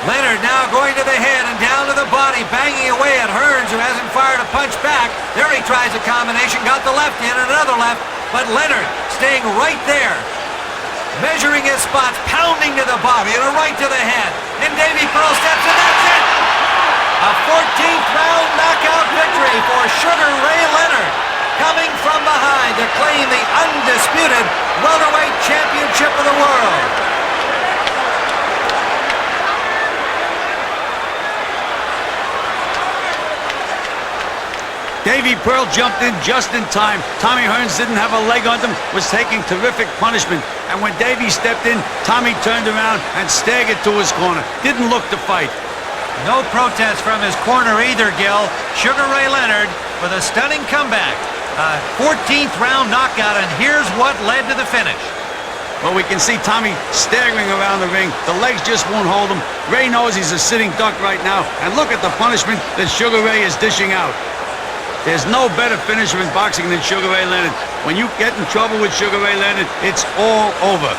Leonard now going to the head and down to the body, banging away at Hearns, who hasn't fired a punch back. There he tries a combination, got the left in and another left, but Leonard staying right there, measuring his spots, pounding to the body and a right to the head. And Davy Pearl steps in, that's it! A 14th round knockout victory for Sugar Ray Leonard, coming from behind to claim the undisputed welterweight championship of the world. Davy Pearl jumped in just in time. Tommy Hearns didn't have a leg on him, was taking terrific punishment. And when Davy stepped in, Tommy turned around and staggered to his corner. Didn't look to fight. No protest from his corner either, Gil. Sugar Ray Leonard with a stunning comeback. A 14th round knockout, and here's what led to the finish. but we can see Tommy staggering around the ring. The legs just won't hold him. Ray knows he's a sitting duck right now, and look at the punishment that Sugar Ray is dishing out. There's no better finisher in boxing than Sugar Ray Leonard. When you get in trouble with Sugar Ray Leonard, it's all over.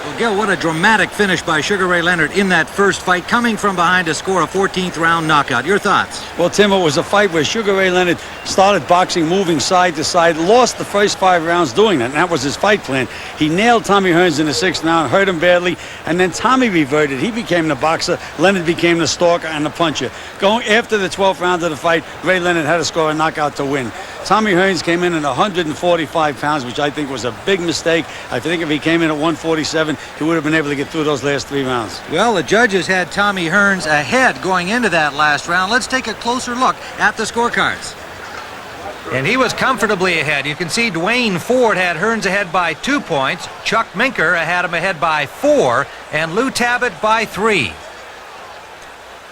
Well, Gil, what a dramatic finish by Sugar Ray Leonard in that first fight, coming from behind to score a 14th round knockout. Your thoughts? Well, Tim, it was a fight where Sugar Ray Leonard started boxing, moving side to side, lost the first 5 rounds doing that, and that was his fight plan. He nailed Tommy Hearns in the 6th round, hurt him badly, and then Tommy reverted. He became the boxer, Leonard became the stalker and the puncher. Going after the 12th round of the fight, Ray Leonard had to score a knockout to win. Tommy Hearns came in at 145 pounds, which I think was a big mistake. I think if he came in at 147, he would have been able to get through those last 3 rounds. Well, the judges had Tommy Hearns ahead going into that last round. Let's take a closer look at the scorecards. And he was comfortably ahead. You can see Dwayne Ford had Hearns ahead by 2 points. Chuck Minker had him ahead by 4, and Lou Tabbitt by 3.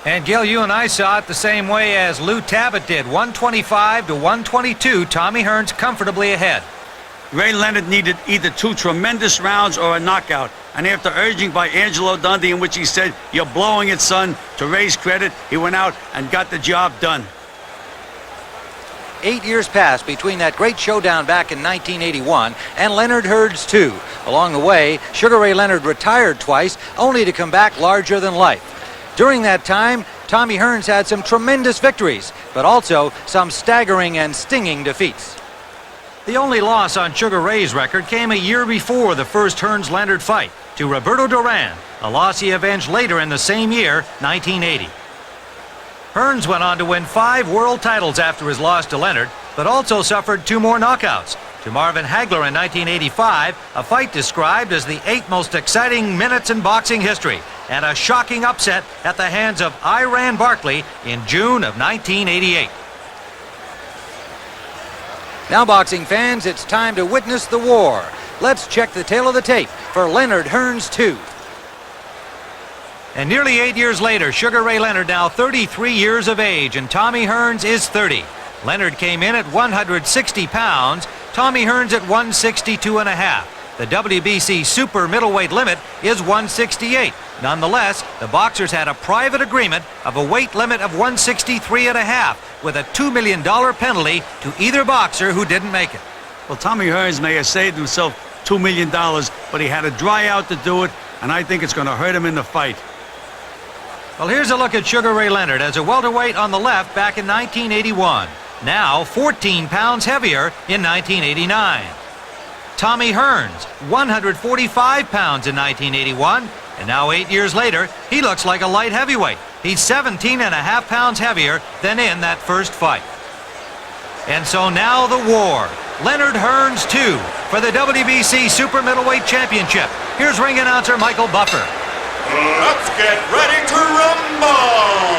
And Gil, you and I saw it the same way as Lou Tabbitt did. 125 to 122, Tommy Hearns comfortably ahead. Ray Leonard needed either 2 tremendous rounds or a knockout. And after urging by Angelo Dundee, in which he said, "You're blowing it, son," to Ray's credit, he went out and got the job done. 8 years passed between that great showdown back in 1981 and Leonard Hearns 2. Along the way, Sugar Ray Leonard retired twice, only to come back larger than life. During that time, Tommy Hearns had some tremendous victories, but also some staggering and stinging defeats. The only loss on Sugar Ray's record came a year before the first Hearns-Leonard fight, to Roberto Duran, a loss he avenged later in the same year, 1980. Hearns went on to win 5 world titles after his loss to Leonard, but also suffered 2 more knockouts. To Marvin Hagler in 1985, a fight described as the 8th most exciting minutes in boxing history, and a shocking upset at the hands of Iran Barkley in June of 1988. Now, boxing fans, it's time to witness the war. Let's check the tail of the tape for Leonard Hearns 2. And nearly 8 years later, Sugar Ray Leonard now 33 years of age, and Tommy Hearns is 30. Leonard came in at 160 pounds, Tommy Hearns at 162.5. The WBC super middleweight limit is 168. Nonetheless, the boxers had a private agreement of a weight limit of 163.5, with a $2 million penalty to either boxer who didn't make it. Well, Tommy Hearns may have saved himself $2 million, but he had to dry out to do it, and I think it's going to hurt him in the fight. Well, here's a look at Sugar Ray Leonard as a welterweight on the left back in 1981. Now 14 pounds heavier in 1989. Tommy Hearns, 145 pounds in 1981, and now 8 years later, he looks like a light heavyweight. He's 17.5 pounds heavier than in that first fight. And so now the war. Leonard Hearns 2 for the WBC Super Middleweight Championship. Here's ring announcer Michael Buffer. Let's get ready to rumble!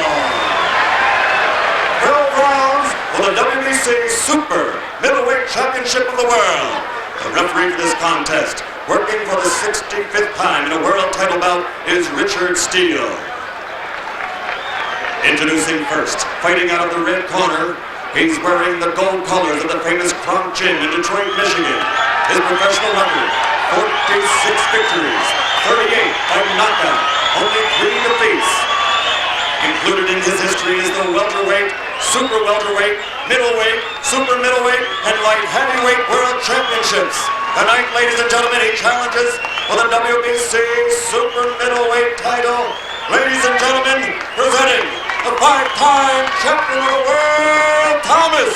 12 rounds for the WBC Super Middleweight Championship of the world. The referee for this contest, working for the 65th time in a world title bout, is Richard Steele. Introducing first, fighting out of the red corner, he's wearing the gold colors of the famous Kronk Gym in Detroit, Michigan. His professional record, 46 victories, 38 by knockout, only 3 defeats. Included in his history is the welterweight, super welterweight, middleweight, super middleweight, and light heavyweight world championships. Tonight, ladies and gentlemen, he challenges for the WBC super middleweight title. Ladies and gentlemen, presenting the 5-time champion of the world, Thomas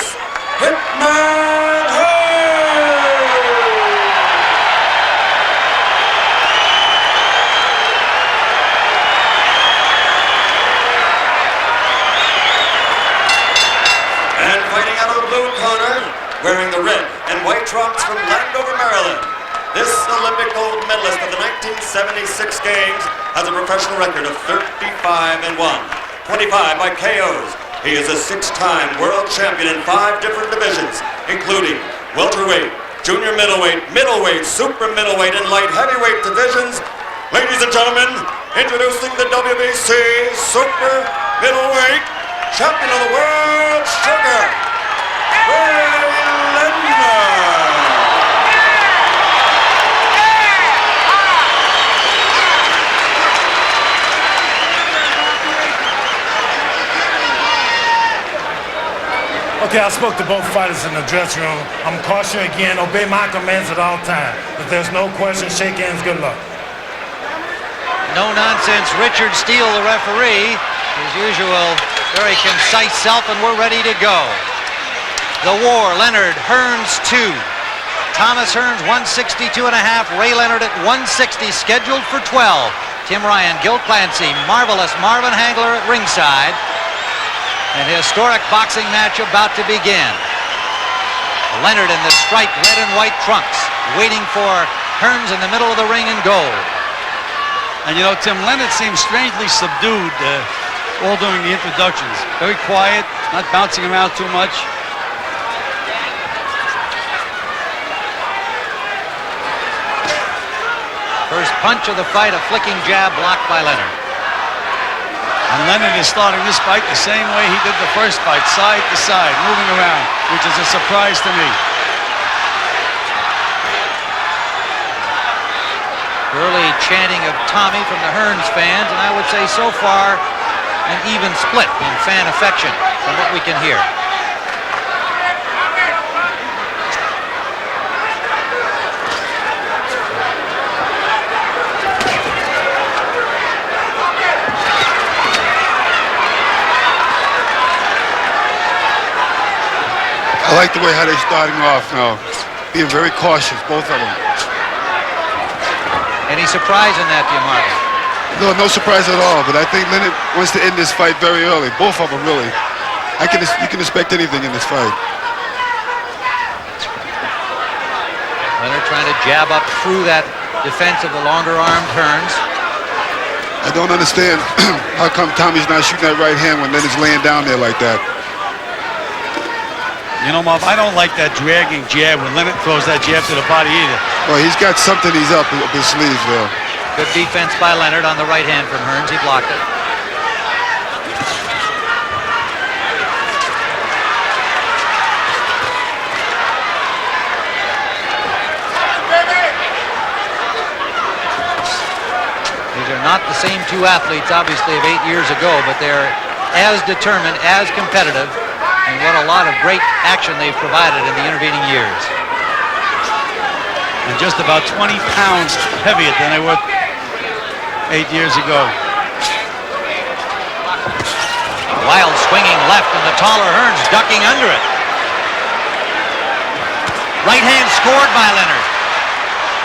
Hitman Hearns. And fighting out of the blue corner, wearing the red and white trunks from Landover, Maryland, this Olympic gold medalist of the 1976 Games has a professional record of 35-1, 25 by KOs. He is a 6-time world champion in 5 different divisions, including welterweight, junior middleweight, middleweight, super middleweight, and light heavyweight divisions. Ladies and gentlemen, introducing the WBC super middleweight champion of the world, Sugar Ray Leonard. Okay, I spoke to both fighters in the dressing room. I'm cautioning again, obey my commands at all times. If there's no question, shake hands, good luck. No nonsense. Richard Steele, the referee, his usual very concise self, and we're ready to go. The war, Leonard, Hearns 2. Thomas Hearns 162.5, Ray Leonard at 160, scheduled for 12. Tim Ryan, Gil Clancy, marvelous Marvin Hagler at ringside. An historic boxing match about to begin. Leonard in the striped red and white trunks, waiting for Hearns in the middle of the ring in gold. And you know, Tim, Leonard seems strangely subdued all during the introductions. Very quiet, not bouncing around too much. First punch of the fight, a flicking jab blocked by Leonard. And Leonard is starting this fight the same way he did the first fight, side to side, moving around, which is a surprise to me. Early chanting of Tommy from the Hearns fans, and I would say so far an even split in fan affection from what we can hear. I like the way how they're starting off now. Being very cautious, both of them. Any surprise in that, Marvin? No, no surprise at all. But I think Leonard wants to end this fight very early. Both of them, really. You can expect anything in this fight. Leonard trying to jab up through that defense of the longer-armed Hearns. I don't understand how come Tommy's not shooting that right hand when Leonard's laying down there like that. You know, Marv, I don't like that dragging jab when Leonard throws that jab to the body either. Well, he's got something he's up his sleeves there. Good defense by Leonard on the right hand from Hearns. He blocked it. These are not the same two athletes, obviously, of 8 years ago, but they're as determined, as competitive, and what a lot of great action they've provided in the intervening years. And just about 20 pounds heavier than they were 8 years ago. Wild swinging left, and the taller Hearns ducking under it. Right hand scored by Leonard.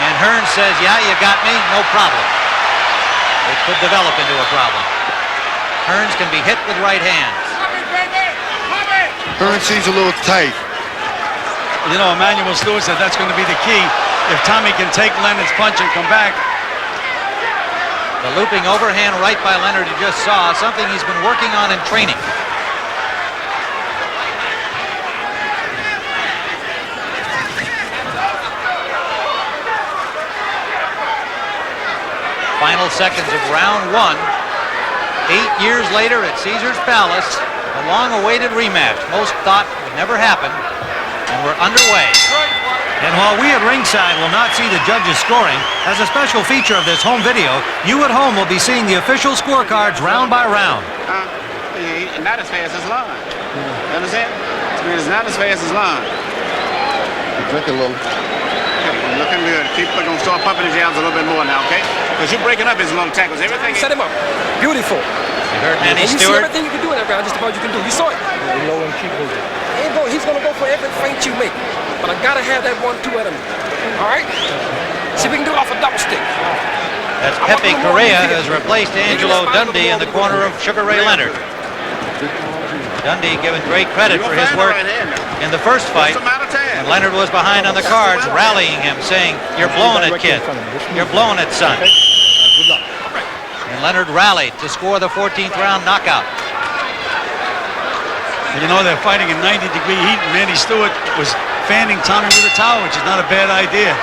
And Hearns says, yeah, you got me, no problem. It could develop into a problem. Hearns can be hit with right hands. Hearns seems a little tight. You know, Emmanuel Stewart said that's going to be the key. If Tommy can take Leonard's punch and come back. The looping overhand right by Leonard you just saw, something he's been working on in training. Final seconds of round one. 8 years later at Caesars Palace. A long-awaited rematch. Most thought would never happen, and we're underway. And while we at ringside will not see the judges scoring, as a special feature of this home video, you at home will be seeing the official scorecards round by round. Not as fast as Lon. You understand? It's not as fast as Lon. Drink a little. Okay, you're looking good. People are going to start pumping his jabs a little bit more now, okay? Because you're breaking up his long tackles. Everything. Set him up. Beautiful. You heard Manny and you Stewart. see everything you can do in that round, just about you can do. You saw it. Low and keep moving. He's going to go for every feint you make. But I got to have that 1-2 at him. All right? See if we can do it off a double stick. That's Pepe Correa has replaced Angelo Dundee in the corner of Sugar Ray Leonard. Dundee given great credit for his work in the first fight. And Leonard was behind on the cards, rallying him, saying, "You're blowing it, kid. You're blowing it, son." And Leonard rallied to score the 14th round knockout. And you know, they're fighting in 90-degree heat, and Manny Stewart was fanning Tommy with a towel, which is not a bad idea.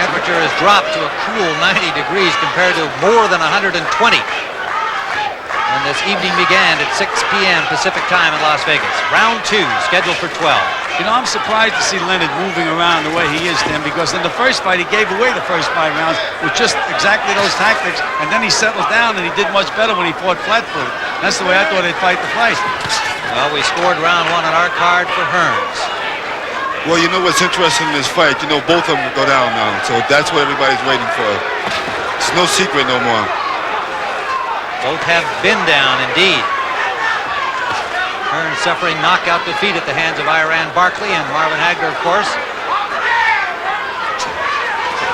Temperature has dropped to a cool 90 degrees compared to more than 120 when this evening began at 6 p.m. Pacific time in Las Vegas. Round 2 scheduled for 12. You know, I'm surprised to see Leonard moving around the way he is, Tim, because in the first fight, he gave away the first 5 rounds with just exactly those tactics, and then he settled down, and he did much better when he fought flat-footed. That's the way I thought he'd fight the fight. Well, we scored round 1 on our card for Hearns. Well, you know what's interesting in this fight? You know both of them will go down now, so that's what everybody's waiting for. It's no secret no more. Both have been down, indeed. Hearns suffering knockout defeat at the hands of Iran Barkley and Marvin Hagler, of course.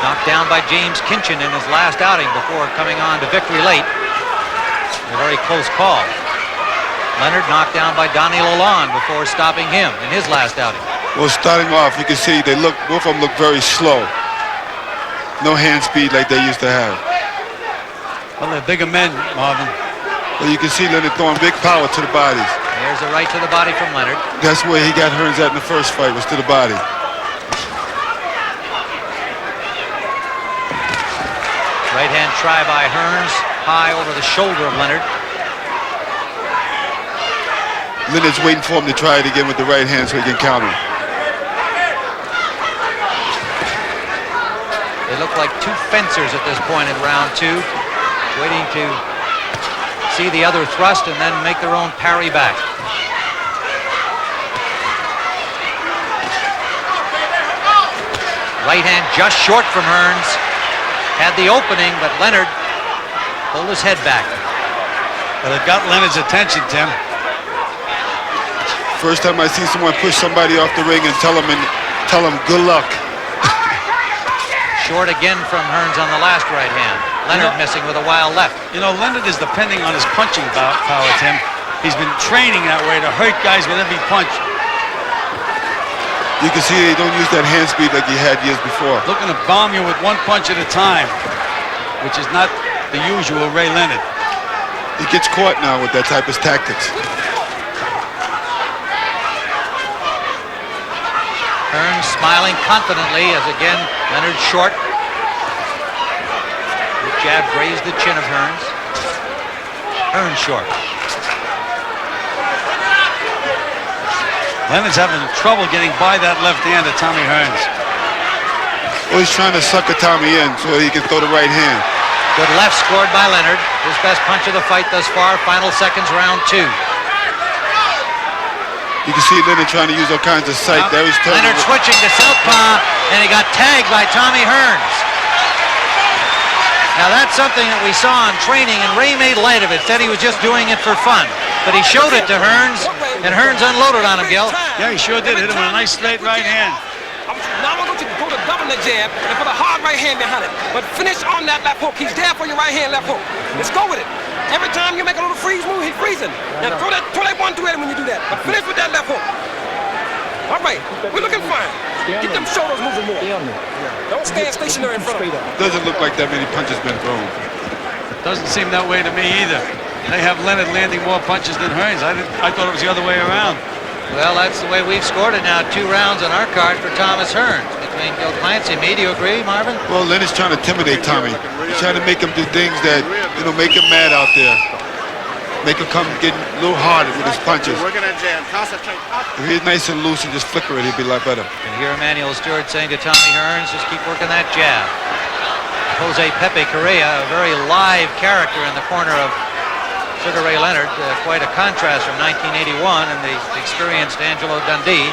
Knocked down by James Kinchin in his last outing before coming on to victory late. A very close call. Leonard knocked down by Donnie Lalonde before stopping him in his last outing. Well, starting off, you can see both of them look very slow. No hand speed like they used to have. Well, they're bigger men, Marvin. Well, you can see Leonard throwing big power to the bodies. There's a right to the body from Leonard. That's where he got Hearns at in the first fight, was to the body. Right hand try by Hearns, high over the shoulder of Leonard. Leonard's waiting for him to try it again with the right hand so he can counter. They look like two fencers at this point in round 2, waiting to see the other thrust and then make their own parry back. Right hand just short from Hearns. Had the opening, but Leonard pulled his head back. But it got Leonard's attention, Tim. First time I see someone push somebody off the ring and tell him good luck. Short again from Hearns on the last right hand. Leonard missing with a wild left. You know, Leonard is depending on his punching power, Tim. He's been training that way to hurt guys with every punch. You can see they don't use that hand speed like he had years before. Looking to bomb you with one punch at a time, which is not the usual Ray Leonard. He gets caught now with that type of tactics. Hearns smiling confidently as again Leonard short. The jab grazed the chin of Hearns. Hearns short. Leonard's having trouble getting by that left hand of Tommy Hearns. Oh, he's trying to sucker Tommy in so he can throw the right hand. Good left scored by Leonard. His best punch of the fight thus far. Final seconds, round 2. You can see Leonard trying to use all kinds of sight. There he's Leonard switching to southpaw, and he got tagged by Tommy Hearns. Now that's something that we saw in training, and Ray made light of it. Said he was just doing it for fun. But he showed it to Hearns, and Hearns unloaded on him, Gil. Yeah, he sure did. Hit him with a nice straight right hand. Now I want you to go to double the jab and put a hard right hand behind it. But finish on that left hook. He's there for your right hand left hook. Let's go with it. Every time you make a little freeze move, he's freezing. Now throw that 1-2 at him when you do that. But finish with that left hook. All right, we're looking fine. Get them shoulders moving more. Don't stand stationary in front of him. Doesn't look like that many punches been thrown. Doesn't seem that way to me either. They have Leonard landing more punches than Hearns. I thought it was the other way around. Well, that's the way we've scored it now. 2 rounds on our card for Thomas Hearns between Gil Clancy and me. Do you agree, Marvin? Well, Leonard's trying to intimidate Tommy. He's trying to make him do things that, make him mad out there. Make him come get a little harder with his punches. If he's nice and loose and just flicker it, he'd be a lot better. And here Emmanuel Stewart saying to Tommy Hearns, just keep working that jab. Jose Pepe Correa, a very live character in the corner of Sugar Ray Leonard, quite a contrast from 1981 and the experienced Angelo Dundee.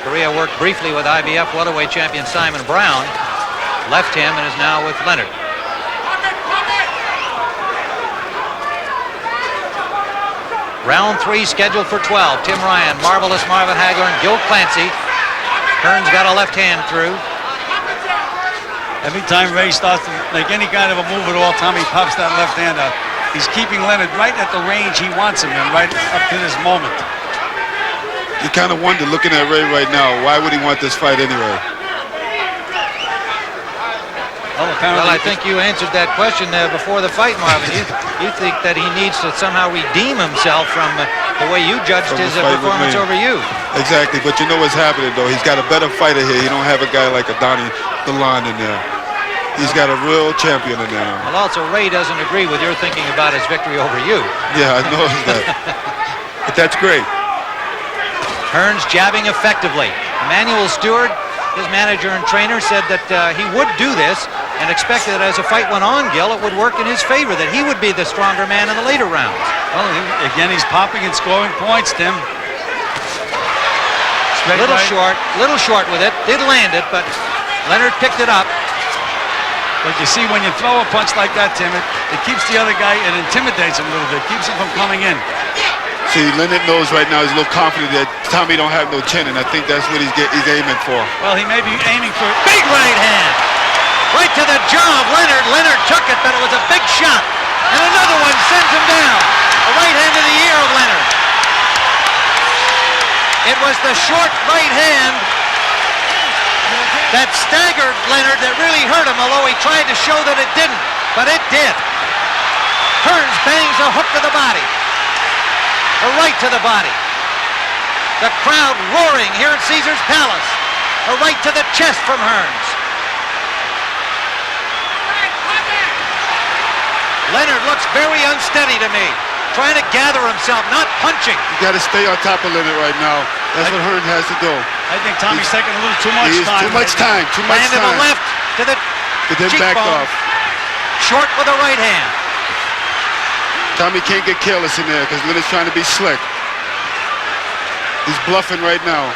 Correa worked briefly with IBF welterweight champion Simon Brown, left him and is now with Leonard. Round 3 scheduled for 12. Tim Ryan, Marvelous Marvin Hagler, and Gil Clancy. Hearns got a left hand through. Every time Ray starts to make any kind of a move at all, Tommy pops that left hand out. He's keeping Leonard right at the range he wants him in, right up to this moment. You kind of wonder, looking at Ray right now, why would he want this fight anyway? Well, I think you answered that question before the fight, Marvin. You think that he needs to somehow redeem himself from the way you judged his performance over you. Exactly, but you know what's happening, though. He's got a better fighter here. You don't have a guy like a Donnie Lalonde in there. He's got a real champion in there. Well, also, Ray doesn't agree with your thinking about his victory over you. Yeah, I noticed that. But that's great. Hearns jabbing effectively. Emmanuel Stewart, his manager and trainer, said that he would do this and expected that as the fight went on, Gil, it would work in his favor, that he would be the stronger man in the later rounds. Well, again, he's popping and scoring points, Tim. Little short with it. Did land it, but Leonard picked it up. But you see, when you throw a punch like that, Tim, it keeps the other guy, it intimidates him a little bit, keeps him from coming in. See, Leonard knows right now, he's a little confident that Tommy don't have no chin, and I think that's what he's aiming for. Well, he may be aiming for big right hand. Right to the jaw of Leonard. Leonard took it, but it was a big shot. And another one sends him down. A right hand to the ear of Leonard. It was the short right hand that staggered Leonard that really hurt him, although he tried to show that it didn't. But it did. Hearns bangs a hook to the body. A right to the body. The crowd roaring here at Caesar's Palace. A right to the chest from Hearns. Leonard looks very unsteady to me. Trying to gather himself, not punching. You got to stay on top of Leonard right now. That's what Hearns has to do. I think Tommy's taking a little too much time. Too much time. Landed a left to the But then backed off. Short with a right hand. Tommy can't get careless in there because Leonard's trying to be slick. He's bluffing right now.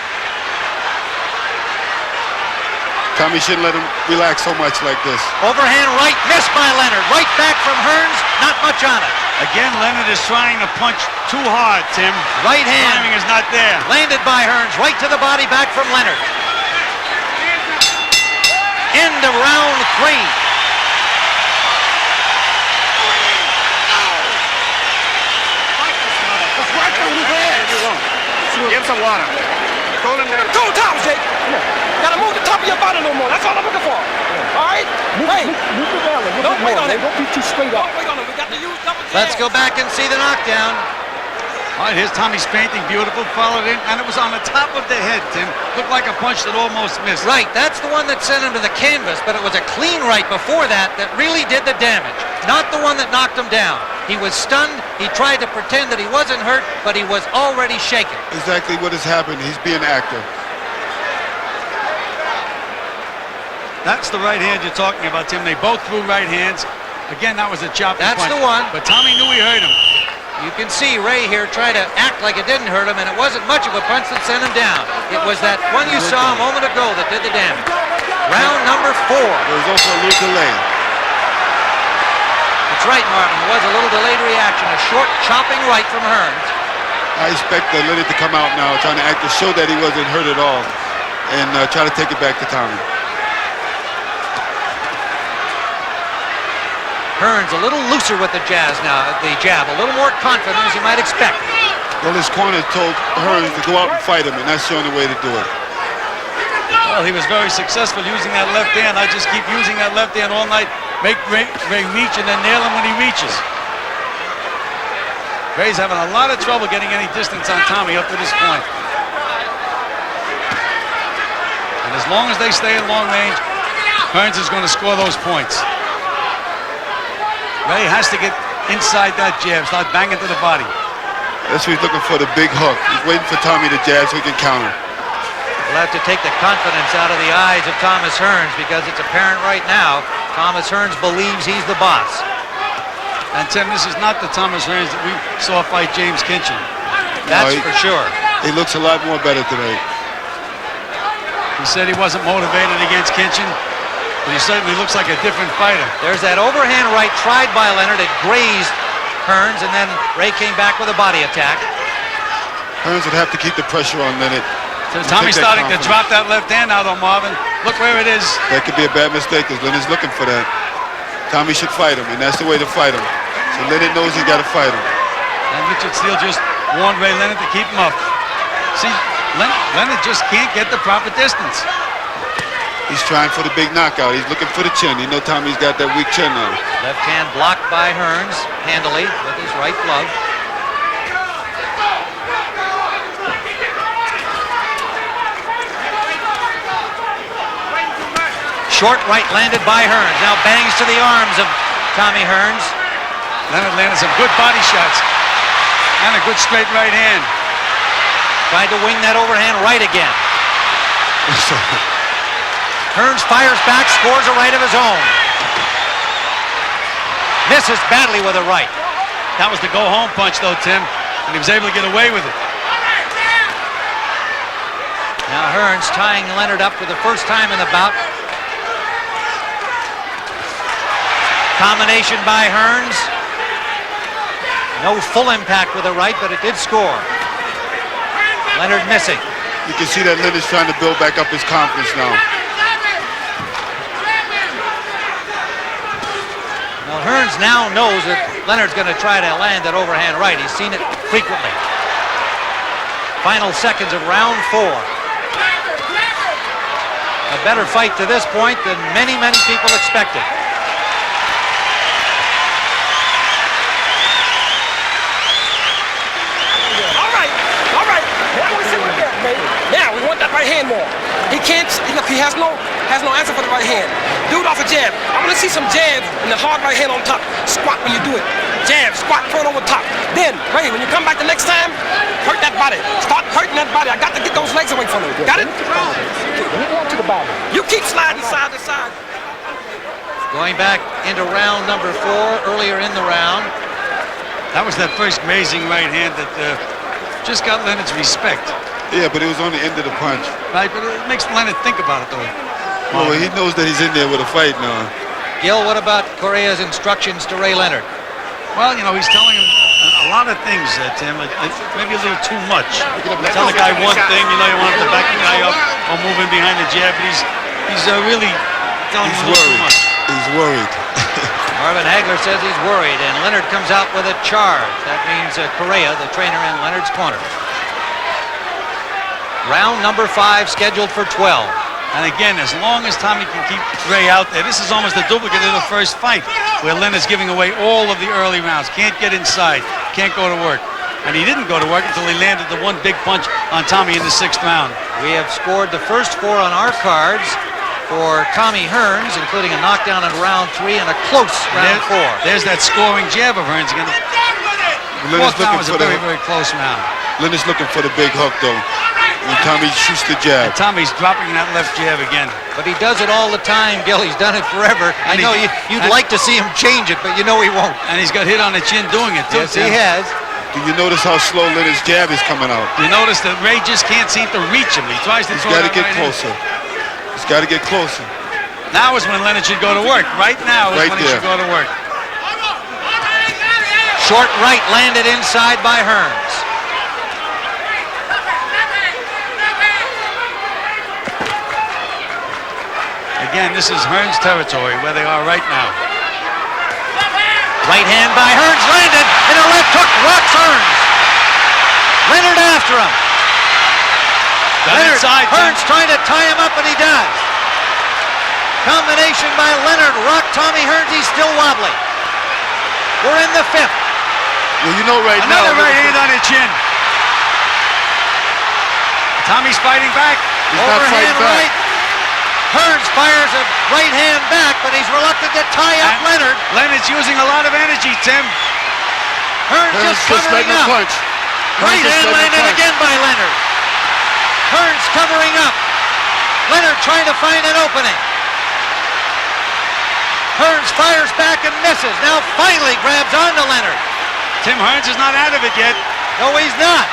Tommy shouldn't let him relax so much like this. Overhand right, missed by Leonard. Right back from Hearns, not much on it. Again, Leonard is trying to punch too hard, Tim. Right hand. Timing is not there. Landed by Hearns, right to the body, back from Leonard. End of round 3. Give him some water. Hold him down. Go top, Jake. Gotta move the top of your body a little more. That's all I'm looking for. All right? Move the belly. Don't wait on it. Don't be too straight up. Don't wait on it. We got to use double jab. Let's go back and see the knockdown. All right, here's Tommy's painting. Beautiful. Followed in, and it was on the top of the head, Tim. Looked like a punch that almost missed. Right, that's the one that sent him to the canvas, but it was a clean right before that that really did the damage. Not the one that knocked him down. He was stunned. He tried to pretend that he wasn't hurt, but he was already shaken. Exactly what has happened. He's being active. That's the right hand you're talking about, Tim. They both threw right hands. Again, that was a chopping punch. That's the one. But Tommy knew he hurt him. You can see Ray here try to act like it didn't hurt him, and it wasn't much of a punch that sent him down. It was that one you saw a moment ago that did the damage. Round number 4. There was also a little delay. That's right, Marvin. It was a little delayed reaction. A short chopping right from Hearns. I expect Leonard to come out now, trying to act to show that he wasn't hurt at all, and try to take it back to Tommy. Hearns a little looser with the jab, a little more confident as you might expect. Well, his corner told Hearns to go out and fight him, and that's the only way to do it. Well, he was very successful using that left hand. I just keep using that left hand all night. Make Ray reach and then nail him when he reaches. Ray's having a lot of trouble getting any distance on Tommy up to this point. And as long as they stay in long range, Hearns is going to score those points. Ray has to get inside that jab, start banging to the body. That's what he's looking for, the big hook. He's waiting for Tommy to jab so he can counter. We'll have to take the confidence out of the eyes of Thomas Hearns because it's apparent right now Thomas Hearns believes he's the boss. And Tim, this is not the Thomas Hearns that we saw fight James Kinchin. That's for sure. He looks a lot more better today. He said he wasn't motivated against Kinchin, but he certainly looks like a different fighter. There's that overhand right tried by Leonard. It grazed Hearns, and then Ray came back with a body attack. Hearns would have to keep the pressure on Leonard. So Tommy's starting to drop that left hand out on Marvin. Look where it is. That could be a bad mistake because Leonard's looking for that. Tommy should fight him, and that's the way to fight him. So Leonard knows he's got to fight him. And Richard Steele just warned Ray Leonard to keep him up. See, Leonard just can't get the proper distance. He's trying for the big knockout. He's looking for the chin. You know Tommy's got that weak chin now. Left hand blocked by Hearns handily with his right glove. Short right landed by Hearns. Now bangs to the arms of Tommy Hearns. Leonard landed some good body shots and a good straight right hand. Tried to wing that overhand right again. Hearns fires back, scores a right of his own. Misses badly with a right. That was the go-home punch, though, Tim, and he was able to get away with it. Now Hearns tying Leonard up for the first time in the bout. Combination by Hearns. No full impact with the right, but it did score. Leonard missing. You can see that Leonard's trying to build back up his confidence now. Well, Hearns now knows that Leonard's going to try to land that overhand right. He's seen it frequently. Final seconds of round 4. A better fight to this point than many people expected. Now we want that right hand more. He can't. Look, he has no answer for the right hand. Do it off a jab. I want to see some jabs and the hard right hand on top. Squat when you do it. Jab, squat, throw it over top. Then, Ray, when you come back the next time, hurt that body. Start hurting that body. I got to get those legs away from him. Got it? To the body. You keep sliding side to side. Going back into round number 4, earlier in the round. That was that first amazing right hand that just got Leonard's respect. Yeah, but it was on the end of the punch. Right, but it makes Leonard think about it, though. Well, he knows that he's in there with a fight now. Gil, what about Correa's instructions to Ray Leonard? Well, you know, he's telling him a lot of things, Tim. Maybe a little too much. You tell the guy one thing, you know, you want him to back the guy up or move in behind the jab, but he's really telling him a little too much. He's worried. Marvin Hagler says he's worried, and Leonard comes out with a charge. That means Correa, the trainer, in Leonard's corner. Round number 5 scheduled for 12. And again, as long as Tommy can keep Ray out there, this is almost a duplicate of the first fight, where Leonard's giving away all of the early rounds. Can't get inside, can't go to work. And he didn't go to work until he landed the one big punch on Tommy in the 6th round. We have scored the first 4 on our cards for Tommy Hearns, including a knockdown in round 3 and a close round 4. There's that scoring jab of Hearns again. The 4th round was a very close round. Leonard's looking for the big hook, though. And Tommy shoots the jab. And Tommy's dropping that left jab again. But he does it all the time, Gil. He's done it forever. I know you'd like to see him change it, but you know he won't. And he's got hit on the chin doing it, too. Yes, he has. Do you notice how slow Leonard's jab is coming out? You notice that Ray just can't seem to reach him. He tries to throw it. He's got to get closer. He's got to get closer. Now is when Leonard should go to work. Right now is when he should go to work. Short right landed inside by Hearns. Again, this is Hearns' territory, where they are right now. Right hand by Hearns landed, and a left hook rocks Hearns. Leonard after him. Hearns trying to tie him up, and he does. Combination by Leonard rocked Tommy Hearns. He's still wobbly. We're in the 5th. Well, you know right now. Another right hand on the chin. Tommy's fighting back. He's not fighting back. Right. Hearns fires a right hand back, but he's reluctant to tie up Leonard. Leonard's using a lot of energy, Tim. Hearns just covering up. Punch. Right hand landed again by Leonard. Hearns covering up. Leonard trying to find an opening. Hearns fires back and misses. Now finally grabs onto Leonard. Tim Hearns is not out of it yet. No, he's not.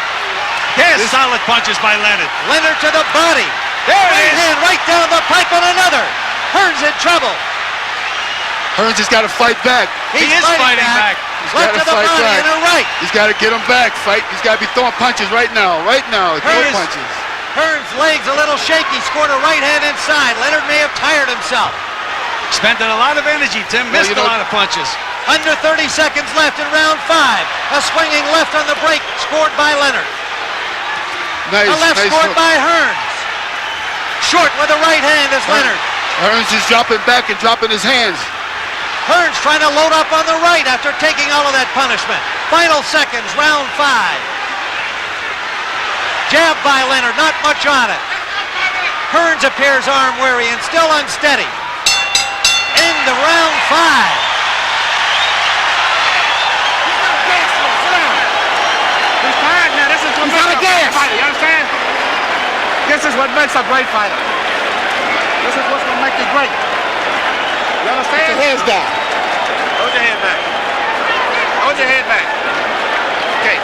There's solid punches by Leonard. Leonard to the body. There it is. Hand right down the pipe on another. Hearns in trouble. Hearns has got to fight back. He is fighting back. He's Left got to to the fight body back. and a right. He's got to get him back. He's got to be throwing punches right now. Right now. Throw punches. Hearns' legs a little shaky. Scored a right hand inside. Leonard may have tired himself. Spending a lot of energy, Tim. Missed a lot of punches. Under 30 seconds left in round 5. A swinging left on the break scored by Leonard. Nice. A left scored by Hearns. Short with the right hand is Leonard. Hearns is dropping back and dropping his hands. Hearns trying to load up on the right after taking all of that punishment. Final seconds, round 5. Jab by Leonard, not much on it. Hearns appears arm weary and still unsteady. Into round 5. He's tired now. This is what makes a great fighter. You understand? This is what makes a great fighter. This is what's going to make you great. You understand? Put your hands down. Hold your head back. Hold your head back. Okay.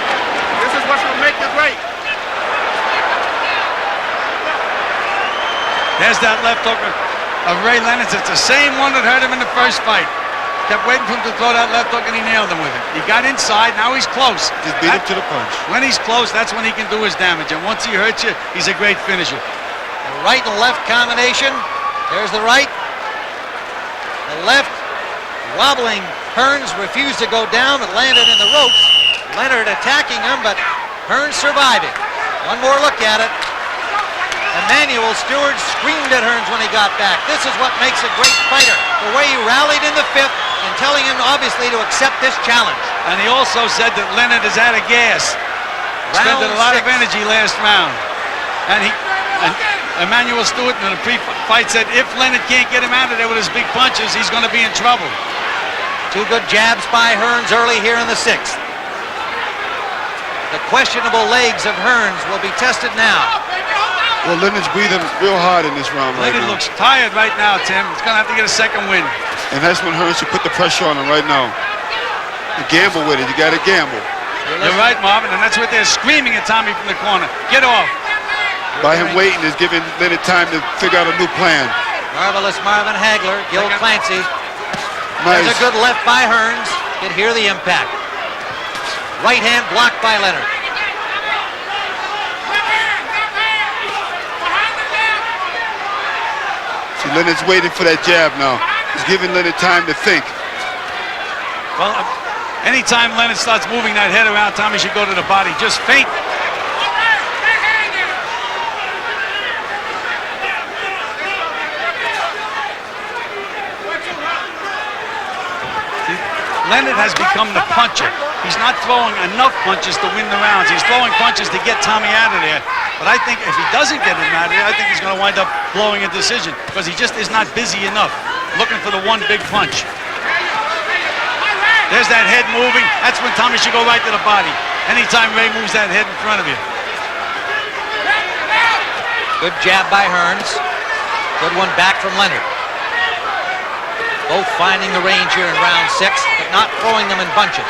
This is what's going to make you great. There's that left hook of Ray Leonard. It's the same one that hurt him in the first fight. Kept waiting for him to throw that left hook, and he nailed him with it. He got inside. Now he's close. Just beat him to the punch. When he's close, that's when he can do his damage. And once he hurts you, he's a great finisher. The right and left combination. There's the right. The left wobbling. Hearns refused to go down, but landed in the ropes. Leonard attacking him, but Hearns surviving. One more look at it. Emmanuel Stewart screamed at Hearns when he got back. This is what makes a great fighter. The way he rallied in the fifth and telling him obviously to accept this challenge. And he also said that Leonard is out of gas. Expended a lot of energy last round. And Emmanuel Stewart in the pre-fight said if Leonard can't get him out of there with his big punches, he's going to be in trouble. Two good jabs by Hearns early here in the sixth. The questionable legs of Hearns will be tested now. Well, Leonard's breathing real hard in this round right Leonard now. looks tired right now, Tim. He's going to have to get a second win. And that's when Hearns should put the pressure on him right now. You gamble with it. You got to gamble. You're right, Marvin, and that's what they're screaming at Tommy from the corner. Get off. By him waiting is giving Leonard time to figure out a new plan. Marvelous Marvin Hagler, Gil Clancy. Nice. There's a good left by Hearns. Could hear the impact. Right hand blocked by Leonard. See, Leonard's waiting for that jab now. He's giving Leonard time to think. Well, anytime Leonard starts moving that head around, Tommy should go to the body. Just feint. Leonard has become the puncher. He's not throwing enough punches to win the rounds. He's throwing punches to get Tommy out of there. But I think if he doesn't get him out of there, I think he's going to wind up blowing a decision because he just is not busy enough looking for the one big punch. There's that head moving. That's when Tommy should go right to the body. Anytime Ray moves that head in front of you. Good jab by Hearns. Good one back from Leonard. Both finding the range here in round 6, but not throwing them in bunches.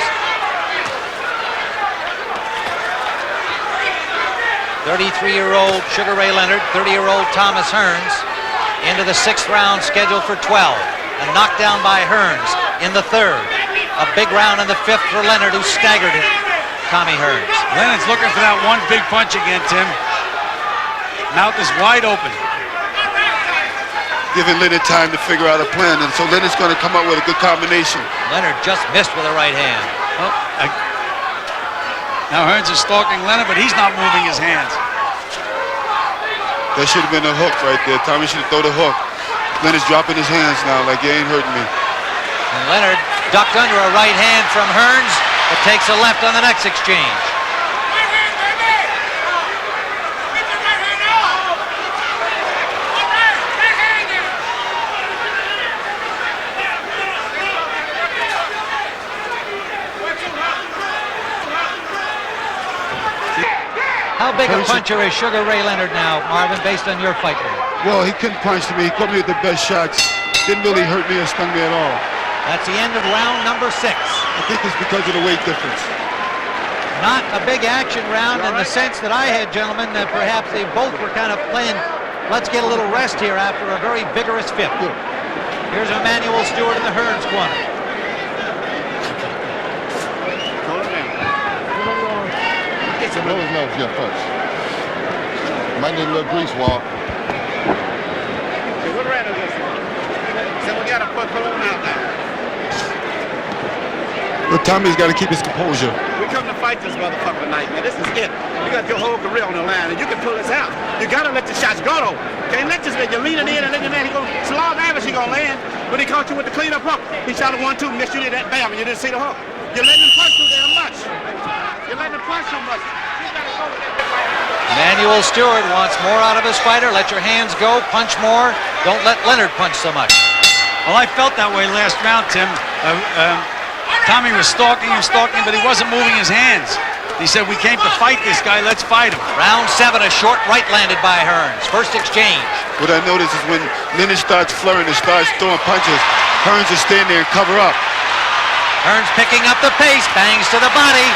33-year-old Sugar Ray Leonard, 30-year-old Thomas Hearns into the 6th round scheduled for 12. A knockdown by Hearns in the 3rd. A big round in the 5th for Leonard, who staggered it. Tommy Hearns. Leonard's looking for that one big punch again, Tim. Mouth is wide open. Giving Leonard time to figure out a plan, and so Leonard's going to come up with a good combination. Leonard just missed with a right hand. Well, now Hearns is stalking Leonard, but he's not moving his hands. That should have been a hook right there. Tommy should have thrown the hook. Leonard's dropping his hands now like you ain't hurting me. And Leonard ducked under a right hand from Hearns, but takes a left on the next exchange. How big a puncher is Sugar Ray Leonard now, Marvin, based on your fight with him? Well, he couldn't punch to me. He caught me with the best shots. Didn't really hurt me or stung me at all. That's the end of round number 6. I think it's because of the weight difference. Not a big action round in the sense that I had, gentlemen, that perhaps they both were kind of playing, let's get a little rest here after a very vigorous 5th. Here's Emmanuel Stewart in the Hearns corner. Get some nose nose here first. Might need a little grease walk. Hey, what ran is this? So we got to put on out now. But Tommy's got to keep his composure. We come to fight this motherfucker tonight, man. This is it. You got your whole career on the line, and you can pull this out. You got to let the shots go, though. Can't let this man. You're leaning in and letting your man. It's a long average he going to land. But he caught you with the cleanup hook. He shot a 1-2, missed you did that bam, and you didn't see the hook. You're letting him punch too damn much. You're letting him punch too much. Emmanuel Stewart wants more out of his fighter. Let your hands go, punch more. Don't let Leonard punch so much. Well, I felt that way last round, Tim. Tommy was stalking him, but he wasn't moving his hands. He said, we came to fight this guy, let's fight him. Round 7, a short right landed by Hearns. First exchange. What I noticed is when Leonard starts flurrying and starts throwing punches, Hearns will stand there and cover up. Hearns picking up the pace, bangs to the body.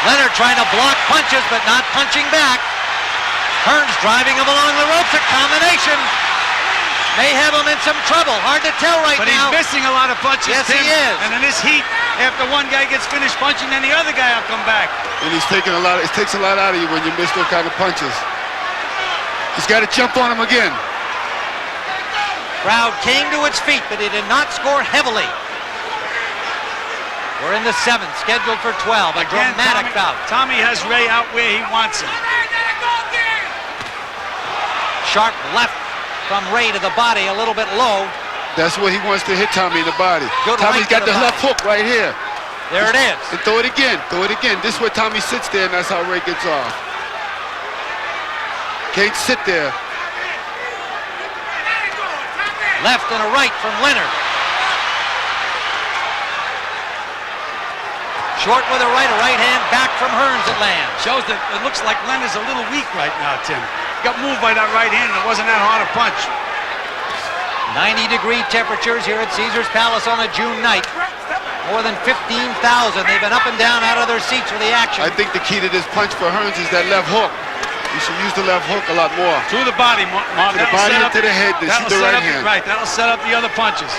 Leonard trying to block punches, but not punching back. Hearns driving him along the ropes. A combination. May have him in some trouble. Hard to tell right now. But he's missing a lot of punches, Yes, Tim. he is. And in this heat, after one guy gets finished punching, then the other guy will come back. And he's taking a lot. It takes a lot out of you when you miss those kind of punches. He's got to jump on him again. Crowd came to its feet, but it did not score heavily. We're in the 7th, scheduled for 12. A Again, dramatic bout. Tommy has Ray out where he wants him. Sharp left from Ray to the body, a little bit low. That's where he wants to hit Tommy in the body. Good Tommy's right got to the the left hook right here. There it is. And throw it again. Throw it again. This is where Tommy sits there, and that's how Ray gets off. Can't sit there. Left and a right from Leonard. Short with a right hand back from Hearns at lands. Shows that it looks like Leonard's a little weak right now, Tim. Got moved by that right hand, and it wasn't that hard a punch. 90-degree temperatures here at Caesars Palace on a June night. More than 15,000. They've been up and down out of their seats for the action. I think the key to this punch for Hearns is that left hook. You should use the left hook a lot more. To the body, Mark. To the body and to the head. Then shoot the right hand. Right, that'll set up the other punches.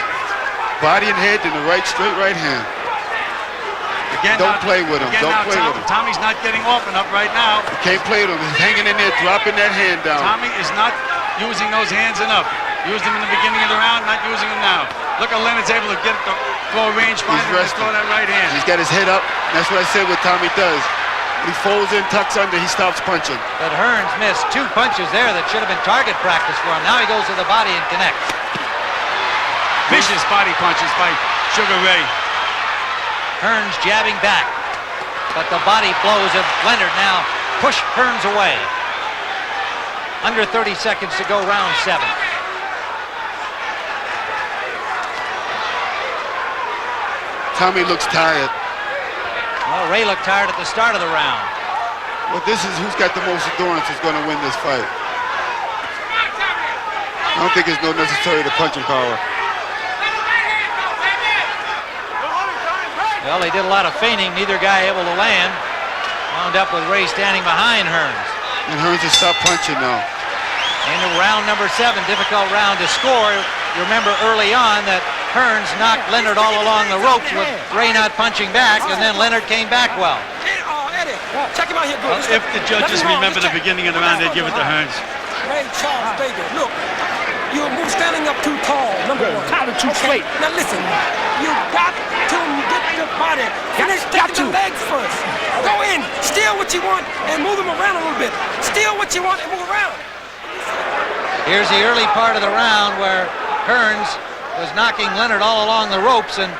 Body and head, then the right, straight right hand. Again, Don't play with him. Don't play with him. Tommy's not getting off enough right now. You can't play with him. He's hanging in there, dropping that hand down. Tommy is not using those hands enough. Used them in the beginning of the round, not using them now. Look how Leonard's able to get the throw range, find him to throw that right hand. He's got his head up. That's what I said what Tommy does. When he folds in, tucks under, he stops punching. But Hearns missed 2 punches there that should have been target practice for him. Now he goes to the body and connects. Vicious body punches by Sugar Ray. Hearns jabbing back. But the body blows of Leonard now push Hearns away. Under 30 seconds to go, round 7. Tommy looks tired. Well, Ray looked tired at the start of the round. Well, this is who's got the most endurance is going to win this fight. I don't think it's no necessary to punching power. Well, they did a lot of feigning. Neither guy able to land. Wound up with Ray standing behind Hearns. And Hearns has stopped punching now. Into round number 7, difficult round to score. You remember early on that Hearns knocked Leonard all along the ropes with Ray not punching back, and then Leonard came back well. Eddie, check him out here, good. Well, if the judges remember the beginning of the round, they'd give it to Hearns. Ray Charles, baby, look. You're standing up too tall, number 1. Too straight. Now listen, you got to get the body. Finish the legs first. Go in, steal what you want, and move them around a little bit. Steal what you want and move around. Here's the early part of the round where Hearns was knocking Leonard all along the ropes, and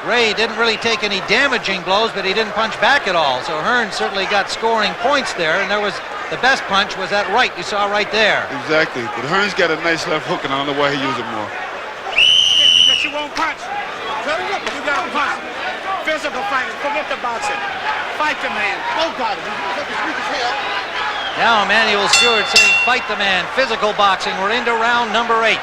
Ray didn't really take any damaging blows, but he didn't punch back at all. So Hearns certainly got scoring points there, and the best punch was that right you saw right there. Exactly. But Hearns got a nice left hook, and I don't know why he used it more. But you won't punch. You got to punch. Physical fighting. Forget the boxing. Fight the man. Oh, God. Now Emanuel Stewart saying, fight the man, physical boxing. We're into round number 8.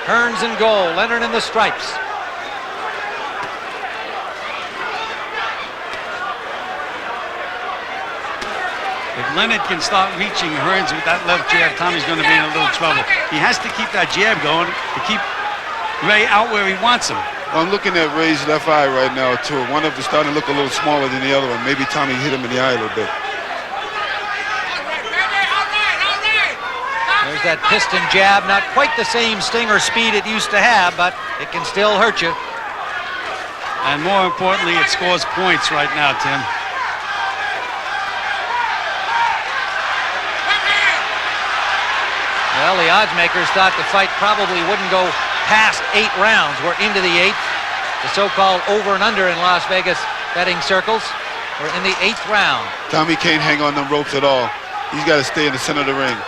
Hearns in goal, Leonard in the stripes. If Leonard can start reaching Hearns with that left jab, Tommy's going to be in a little trouble. He has to keep that jab going to keep Ray out where he wants him. Well, I'm looking at Ray's left eye right now, too. One of them starting to look a little smaller than the other one. Maybe Tommy hit him in the eye a little bit. There's that piston jab, not quite the same sting or speed it used to have, but it can still hurt you. And more importantly, it scores points right now, Tim. Well, the odds makers thought the fight probably wouldn't go past 8 rounds. We're into the 8th. The so-called over and under in Las Vegas betting circles. We're in the 8th round. Tommy can't hang on them ropes at all. He's got to stay in the center of the ring.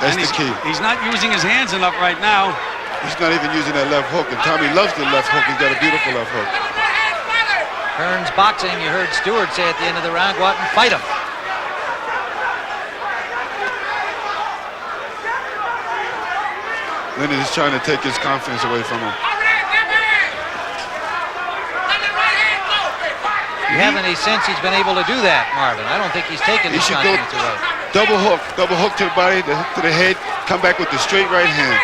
That's the key. He's not using his hands enough right now. He's not even using that left hook, and Tommy loves the left hook. He's got a beautiful left hook. Hearns boxing, you heard Stewart say at the end of the round, go out and fight him. Leonard is trying to take his confidence away from him. You have any sense he's been able to do that, Marvin? I don't think he's taken He his should go confidence away. double hook to the body, the hook to the head, come back with the straight right hand.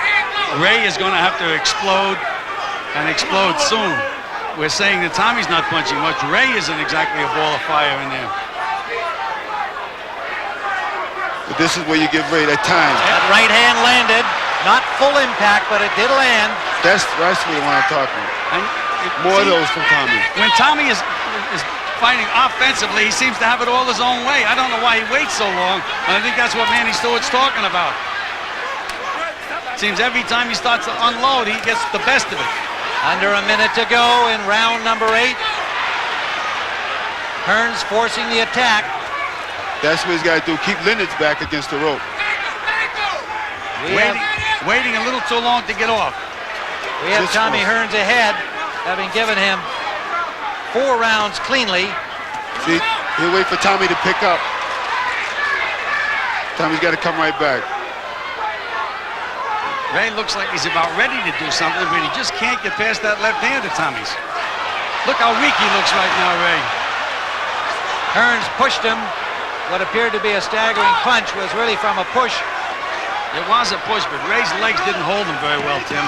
Ray is going to have to explode and explode soon. We're saying that Tommy's not punching much. Ray isn't exactly a ball of fire in there. But this is where you give Ray that time. That right hand landed. Not full impact, but it did land. That's what I'm talking about. And More of those from Tommy. When Tommy is fighting offensively, he seems to have it all his own way. I don't know why he waits so long, and I think that's what Manny Stewart's talking about. Seems every time he starts to unload, he gets the best of it. Under a minute to go in round number 8. Hearns forcing the attack. That's what he's got to do. Keep Leonard's back against the rope. Waiting a little too long to get off. We have Tommy Hearns ahead, having given him 4 rounds cleanly. See, he'll wait for Tommy to pick up. Tommy's got to come right back. Ray looks like he's about ready to do something, but he just can't get past that left hand of Tommy's. Look how weak he looks right now, Ray. Hearns pushed him. What appeared to be a staggering punch was really from a push. It was a push, but Ray's legs didn't hold him very well, Tim.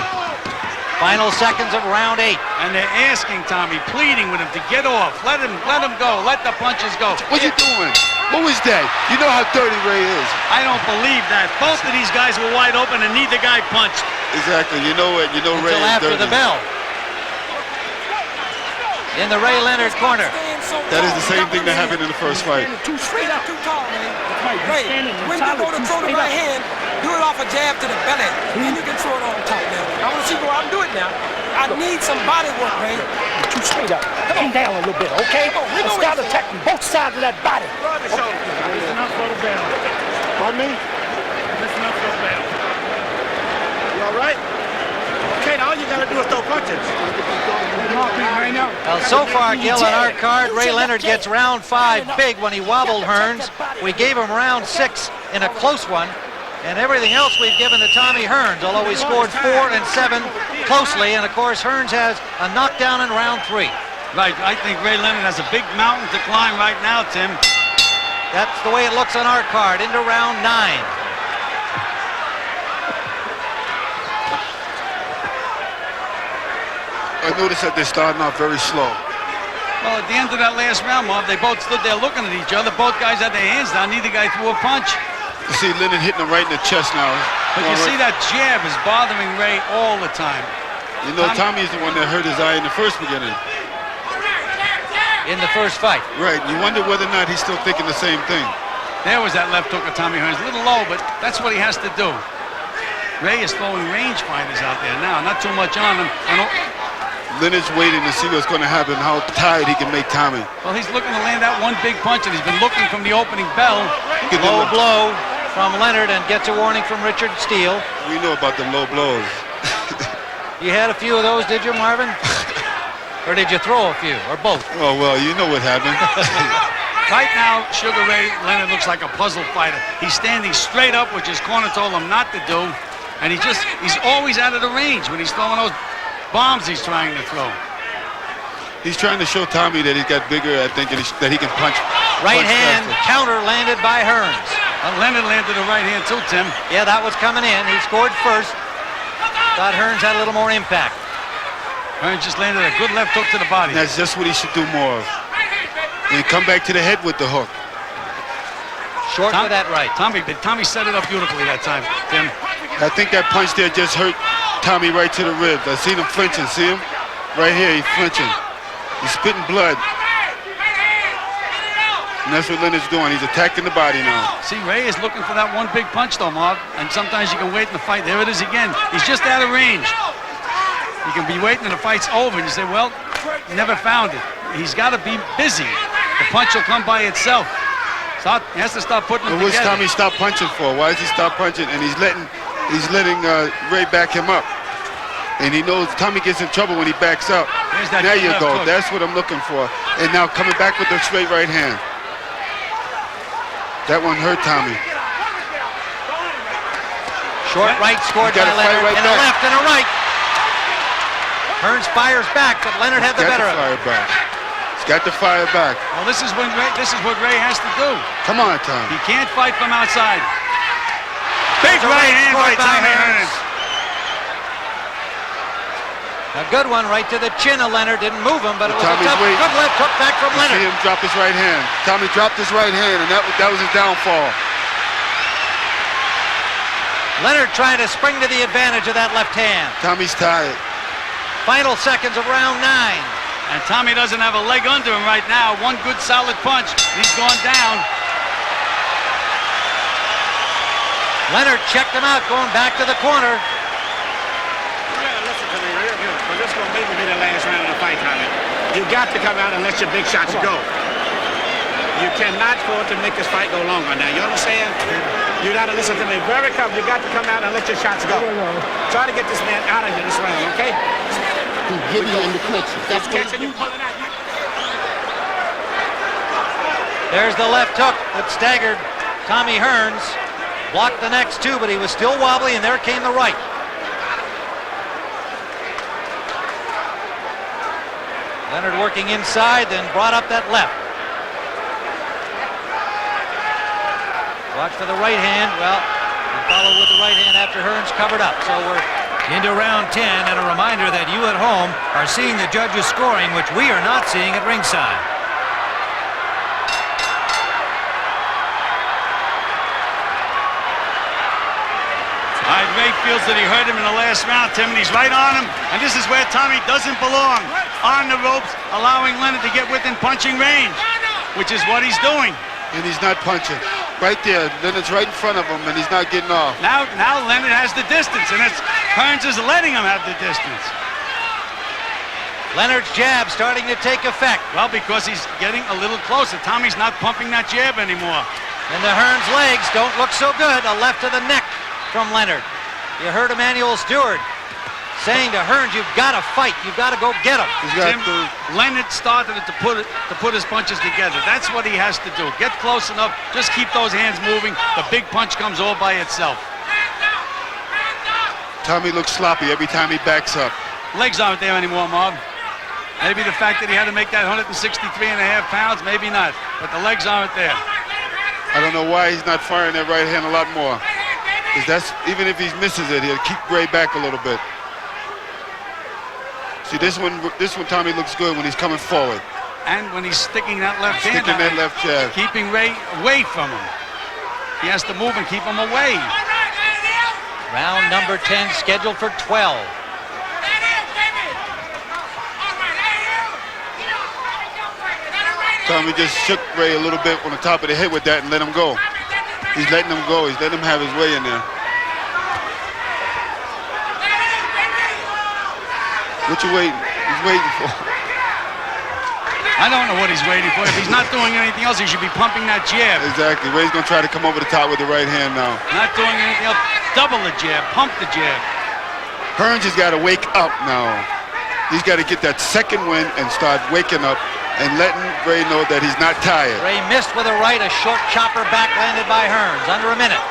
Final seconds of round 8. And they're asking Tommy, pleading with him to get off. Let him go. Let the punches go. What you doing? What was that? You know how dirty Ray is. I don't believe that. Both of these guys were wide open and neither guy punched. Exactly. You know it. You know Ray Until is after dirty. the bell. In the Ray Leonard corner. That is the same thing that happened in the first fight. Too straight up, too tall, man. Ray, when you go to throw the right hand, do it off a jab to the belly, and you can throw it on top now. I want to see you go out and do it now. I need some body work, Ray. Too straight up. Come down a little bit, okay? Let's start attacking both sides of that body. Listen up for the bell. Pardon me? Listen up for the bell. You all right? Okay, now all you got to do is throw punches. Well, so far, Gil, on our card, Ray Leonard gets round 5 big when he wobbled Hearns. We gave him round 6 in a close one. And everything else we've given to Tommy Hearns, although we scored 4 and 7 closely. And, of course, Hearns has a knockdown in round 3. Right, I think Ray Leonard has a big mountain to climb right now, Tim. That's the way it looks on our card, into round 9. I noticed that they're starting off very slow. Well, at the end of that last round, Marv, they both stood there looking at each other. Both guys had their hands down. Neither guy threw a punch. You see Leonard hitting him right in the chest now. But you see that jab is bothering Ray all the time. You know, Tommy's the one that hurt his eye in the first beginning. In the first fight. Right. You wonder whether or not he's still thinking the same thing. There was that left hook of Tommy Hearns. A little low, but that's what he has to do. Ray is throwing range finders out there now. Not too much on him. Leonard's waiting to see what's going to happen, how tired he can make Tommy. Well, he's looking to land that one big punch, and he's been looking from the opening bell. Low blow from Leonard and gets a warning from Richard Steele. We know about them low blows. You had a few of those, did you, Marvin? Or did you throw a few, or both? Oh, well, you know what happened. Right now, Sugar Ray Leonard looks like a puzzle fighter. He's standing straight up, which his corner told him not to do, and he's always out of the range when he's throwing those bombs he's trying to throw. He's trying to show Tommy that he's got bigger, I think, and that he can punch. Right hand counter landed by Hearns. Leonard landed a right hand too, Tim. Yeah, that was coming in. He scored first. Thought Hearns had a little more impact. Hearns just landed a good left hook to the body. And that's just what he should do more of. And come back to the head with the hook. Short with that right. Tommy set it up beautifully that time, Tim. I think that punch there just hurt Tommy right to the ribs. I seen him flinching. See him? Right here, he's flinching. He's spitting blood. And that's what Leonard's doing. He's attacking the body now. See, Ray is looking for that one big punch, though, Marv. And sometimes you can wait in the fight. There it is again. He's just out of range. You can be waiting and the fight's over, and you say, well, you never found it. He's got to be busy. The punch will come by itself. So he has to stop putting them together. What's Tommy stop punching for? Why does he stop punching? And he's letting Ray back him up. And he knows Tommy gets in trouble when he backs up. There you go. Hook. That's what I'm looking for. And now coming back with the straight right hand. That one hurt Tommy. Short right scored by Leonard, right and a left and a right. Hearns fires back, but Leonard had the better of it. Back. He's got to fire back. Well, this is what Ray has to do. Come on, Tom. He can't fight from outside. Big right hand by Tommy Hearns. A good one right to the chin of Leonard. Didn't move him, but it was a tough, good left hook back from Leonard. You see him drop his right hand. Tommy dropped his right hand, and that was his downfall. Leonard trying to spring to the advantage of that left hand. Tommy's tired. Final seconds of round 9. And Tommy doesn't have a leg under him right now. One good solid punch. He's gone down. Leonard checked him out, going back to the corner. Listen to me, because this will maybe be the last round of the fight, Tommy. You got to come out and let your big shots go. You cannot afford to make this fight go longer now. You understand? You got to listen to me very carefully. You got to come out and let your shots go. Try to get this man out of here this round, okay? He's giving you in the clinches. That's what catching you pulling out. There's the left hook that staggered Tommy Hearns. Blocked the next two, but he was still wobbly, and there came the right. Leonard working inside, then brought up that left. Watch for the right hand. Well, he followed with the right hand after Hearns covered up. So we're into round 10, and a reminder that you at home are seeing the judges scoring, which we are not seeing at ringside. Ray feels that he hurt him in the last round, Tim, and he's right on him. And this is where Tommy doesn't belong. On the ropes, allowing Leonard to get within punching range, which is what he's doing. And he's not punching. Right there, Leonard's right in front of him, and he's not getting off. Now Leonard has the distance, and Hearns is letting him have the distance. Leonard's jab starting to take effect. Well, because he's getting a little closer. Tommy's not pumping that jab anymore. And the Hearns legs don't look so good. A left to the neck from Leonard. You heard Emmanuel Stewart saying to Hearns, "You've got to fight. You've got to go get him." Tim, Leonard started to put his punches together. That's what he has to do. Get close enough. Just keep those hands moving. The big punch comes all by itself. Tommy looks sloppy every time he backs up. Legs aren't there anymore, Marv. Maybe the fact that he had to make that 163.5 pounds, maybe not. But the legs aren't there. I don't know why he's not firing that right hand a lot more. Because that's, even if he misses it, he'll keep Ray back a little bit. See, this one Tommy looks good when he's coming forward. And when he's sticking that left hand out, that left jab. Keeping Ray away from him. He has to move and keep him away. Round number 10 scheduled for 12. Tommy just shook Ray a little bit on the top of the head with that and let him go. He's letting him go. He's letting him have his way in there. What you waiting? He's waiting for. I don't know what he's waiting for. If he's not doing anything else, he should be pumping that jab. Exactly. Ray's going to try to come over the top with the right hand now. Not doing anything else. Double the jab. Pump the jab. Hearns has got to wake up now. He's got to get that second win and start waking up and letting Ray know that he's not tired. Ray missed with a right, a short chopper back landed by Hearns. Under a minute.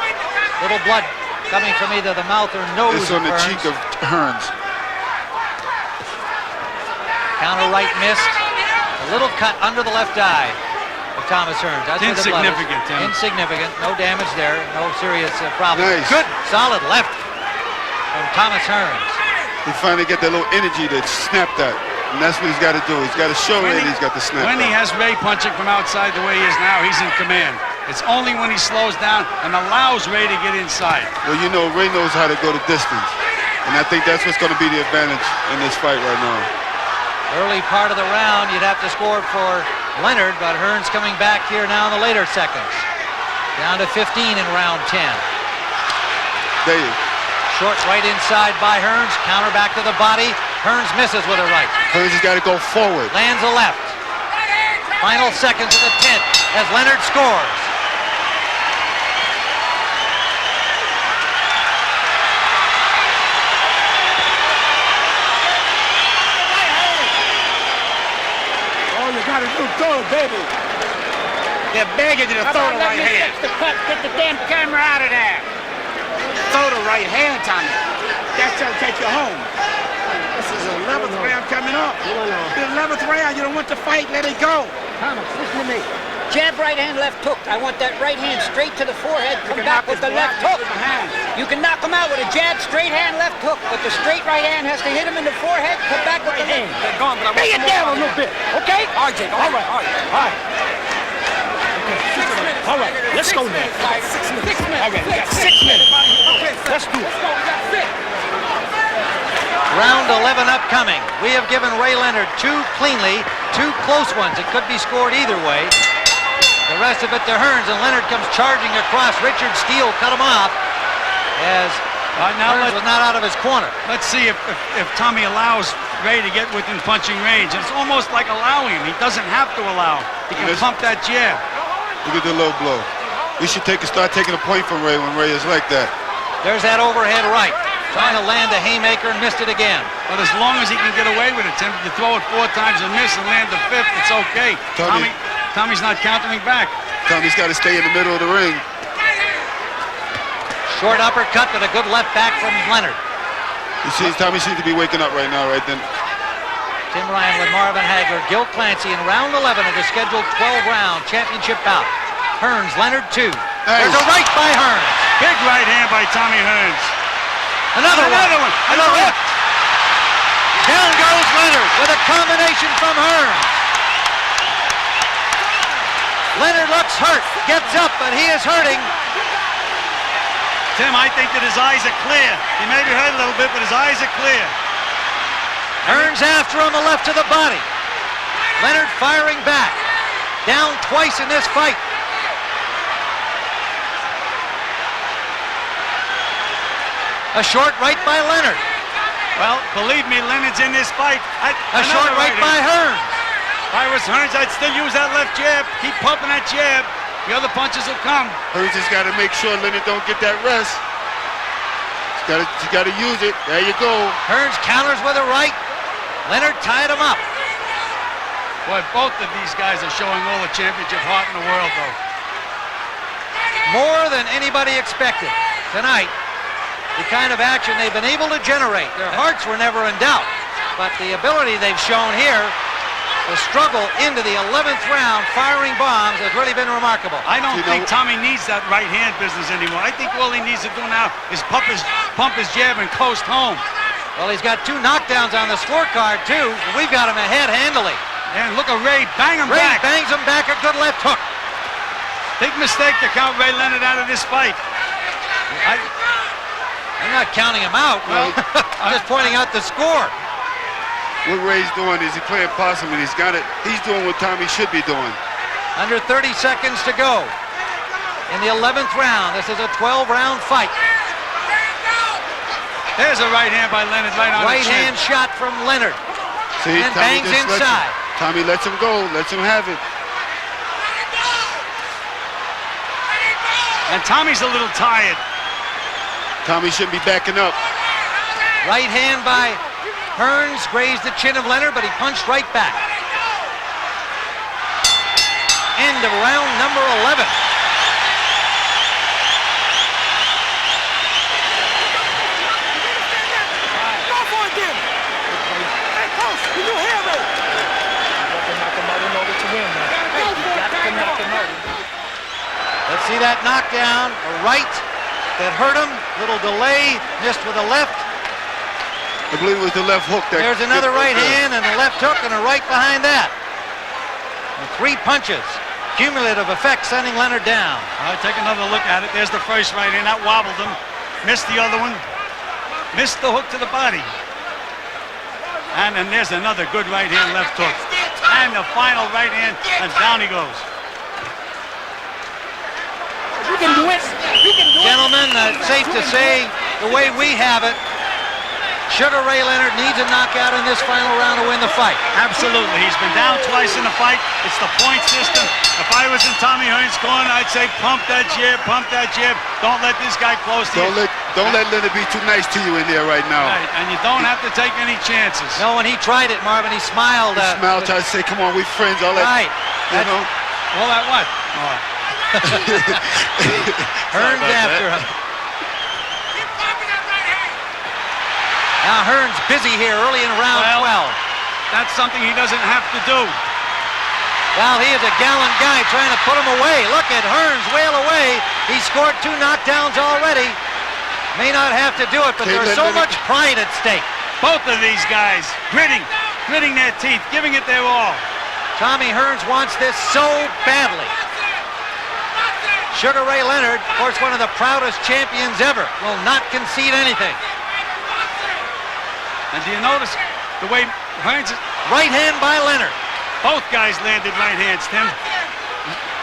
Little blood coming from either the mouth or nose. It's on the cheek of Hearns. Counter right missed. A little cut under the left eye of Thomas Hearns. That's insignificant, Tim. Insignificant. No damage there. No serious problem. Nice. Good, solid left from Thomas Hearns. He finally got that little energy to snap that. And that's what he's got to do. He's got to show Ray that he's got the snap. When he has Ray punching from outside the way he is now, he's in command. It's only when he slows down and allows Ray to get inside. Well, you know, Ray knows how to go the distance. And I think that's what's going to be the advantage in this fight right now. Early part of the round, you'd have to score for Leonard, but Hearns coming back here now in the later seconds. Down to 15 in round 10. There you go. Short right inside by Hearns. Counter back to the body. Hearns misses with a right. Hearns has got to go forward. Lands a left. Final seconds of the 10th as Leonard scores. All you got to do is throw it, baby. They're begging you to throw the right hand. Get the damn camera out of there. Throw the right hand, Tommy. That's going to take you home. This is There's an 11th round coming up. The 11th round, you don't want to fight, let it go. Thomas, listen to me. Jab, right hand, left hook. I want that right hand straight to the forehead. Come back with the left hook. You can knock him out with a jab, straight hand, left hook. But the straight right hand has to hit him in the forehead. Come back with the left. They're gone, but I want Bring it down a little bit, okay? All right, Jake. All right. All right, let's go now. 6 minutes. All right, we got 6 minutes. Let's do it. Round 11 upcoming. We have given Ray Leonard 2 cleanly, 2 close ones. It could be scored either way. The rest of it to Hearns, and Leonard comes charging across. Richard Steele cut him off as Hearns was not out of his corner. Let's see if Tommy allows Ray to get within punching range. It's almost like allowing him. He doesn't have to allow. He can pump that jab. Look at the low blow. We should start taking a point from Ray when Ray is like that. There's that overhead right. Trying to land a haymaker and missed it again. But as long as he can get away with it, tempted to throw it 4 times and miss and land the 5th, it's okay. Tommy's not countering back. Tommy's got to stay in the middle of the ring. Short uppercut, but a good left back from Leonard. You see, Tommy seems to be waking up right now, right then. Tim Ryan with Marvin Hagler, Gil Clancy in round 11 of the scheduled 12-round championship bout. Hearns, Leonard 2. Nice. There's a right by Hearns. Big right hand by Tommy Hearns. Another one. Another hook. Down goes Leonard with a combination from Hearns. Leonard looks hurt, gets up, but he is hurting. Tim, I think that his eyes are clear. He may be hurt a little bit, but his eyes are clear. Hearns after him, a left to the body. Leonard firing back. Down twice in this fight. A short right by Leonard. Well, believe me, Leonard's in this fight. A short right by Hearns. If I was Hearns, I'd still use that left jab. Keep pumping that jab. The other punches will come. Hearns has got to make sure Leonard don't get that rest. He's got to use it. There you go. Hearns counters with a right. Leonard tied him up. Boy, both of these guys are showing all the championship heart in the world, though. More than anybody expected tonight. The kind of action they've been able to generate. Their hearts were never in doubt, but the ability they've shown here, the struggle into the 11th round, firing bombs, has really been remarkable. I don't think Tommy needs that right hand business anymore. I think all he needs to do now is pump his jab and coast home. Well, he's got 2 knockdowns on the scorecard, too, and we've got him ahead handily. And look at Ray, bang him back. Ray bangs him back, a good left hook. Big mistake to count Ray Leonard out of this fight. I'm not counting him out. Well, I'm just pointing out the score. What Ray's doing is he's playing possum, and he's doing what Tommy should be doing. Under 30 seconds to go in the 11th round. This is a 12-round fight. There's a right hand by Leonard right on right hand shot from Leonard. See, and then bangs inside. Tommy lets him go, lets him have it. And Tommy's a little tired. Tommy shouldn't be backing up. Right hand by Hearns grazed the chin of Leonard, but he punched right back. End of round number 11. Go for it, then. Hey, coach, you do here, Ray. Let's see that knockdown. A right that hurt him. Little delay. Missed with a left. I believe it was the left hook. There's another right hand and a left hook and a right behind that. And 3 punches. Cumulative effect sending Leonard down. All right, take another look at it. There's the first right hand. That wobbled him. Missed the other one. Missed the hook to the body. And then there's another good right hand, left hook. And the final right hand, and down he goes. You can do it. You can do it. Gentlemen, it's safe to say, the way we have it, Sugar Ray Leonard needs a knockout in this final round to win the fight. Absolutely. He's been down twice in the fight. It's the point system. If I was in Tommy Hearns' corner, I'd say pump that jab, pump that jab. Don't let this guy close to you. Don't let Leonard be too nice to you in there right now. Right, and you don't have to take any chances. No, when he tried it, Marvin, he smiled. He smiled, tried to say, come on, we friends. All that, right. You know? All that what? Oh. Hearns after him. Now Hearns busy here early in round 12. That's something he doesn't have to do. Well, he is a gallant guy trying to put him away. Look at Hearns wail away. He scored 2 knockdowns already. May not have to do it, but there's so much pride at stake. Both of these guys gritting their teeth, giving it their all. Tommy Hearns wants this so badly. Sugar Ray Leonard, of course, one of the proudest champions ever, will not concede anything. And do you notice the way Hearns is... Right hand by Leonard. Both guys landed right hands, Tim.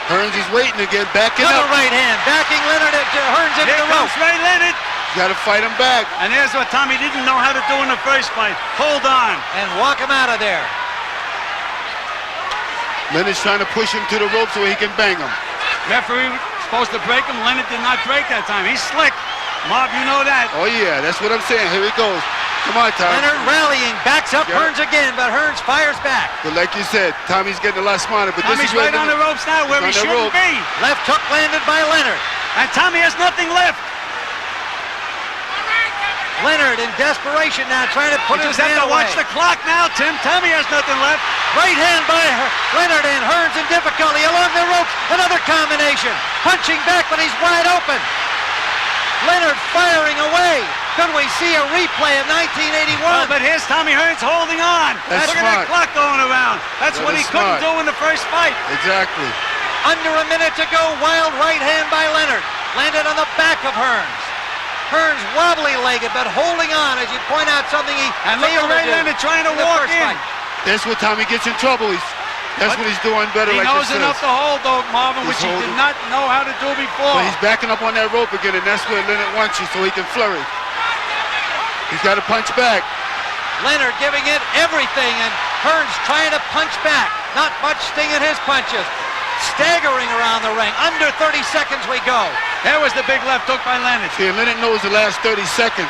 Hearns is waiting again, backing Another up. right hand, backing Leonard Hearns into the rope. Ray Leonard. Got to fight him back. And here's what Tommy didn't know how to do in the first fight. Hold on. And walk him out of there. Leonard's trying to push him to the rope so he can bang him. Referee supposed to break him. Leonard did not break that time. He's slick. Marv, you know that. Oh, yeah, that's what I'm saying. Here he goes. Come on, Tommy. Leonard rallying, backs up Hearns again, but Hearns fires back. But like you said, Tommy's getting a lot smarter. But Tommy's this is right on the ropes now where he shouldn't be. Left hook landed by Leonard. And Tommy has nothing left. Leonard in desperation now trying to put his hand away. Watch the clock now, Tim. Tommy has nothing left. Right hand by Leonard and Hearns in difficulty along the ropes. Another combination. Punching back, but he's wide open. Leonard firing away. Could we see a replay of 1981? Well, but here's Tommy Hearns holding on. That's Look at that clock going around. That's what he couldn't do in the first fight. Exactly. Under a minute to go. Wild right hand by Leonard. Landed on the back of Hearns. Hearns wobbly-legged, but holding on, as you point out, something he and look at Ray Leonard trying to walk in. Fight. That's what Tommy gets in trouble. That's what he's doing better. He knows enough to hold, though, Marvin, which he did not know how to do before. But he's backing up on that rope again, and that's where Leonard wants you, so he can flurry. He's got to punch back. Leonard giving it everything, and Hearns trying to punch back. Not much sting in his punches. Staggering around the ring. Under 30 seconds we go. There was the big left hook by Leonard. See, Leonard knows the last 30 seconds.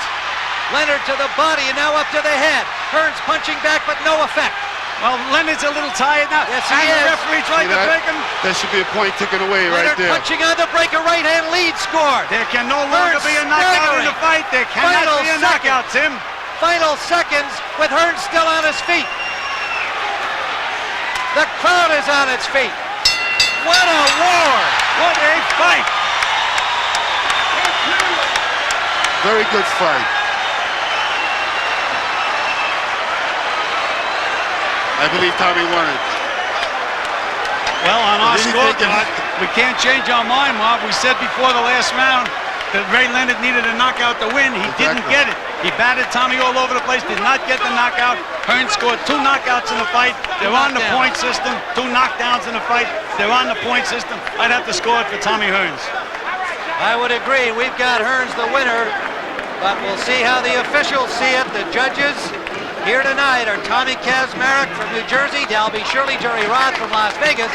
Leonard to the body and now up to the head. Hearns punching back, but no effect. Well, Leonard's a little tired now. Yes, he is. The referee tried to break him. That should be a point taken away Leonard right there. punching on the break, a right hand lead scored. There can no longer be a knockout in the fight. There cannot be a knockout, Tim. Final seconds with Hearns still on his feet. The crowd is on its feet. What a war! What a fight! Very good fight. I believe Tommy won it. Well, on our scorecard, we can't change our mind, Marv. We said before the last round that Ray Leonard needed a knockout to win. He didn't get it. He batted Tommy all over the place, did not get the knockout. Hearns scored 2 knockouts in the fight. They're on the point system. 2 knockdowns in the fight. They're on the point system. I'd have to score it for Tommy Hearns. I would agree. We've got Hearns the winner, but we'll see how the officials see it. The judges here tonight are Tommy Kazmarek from New Jersey, Dalby Shirley, Jerry Roth from Las Vegas.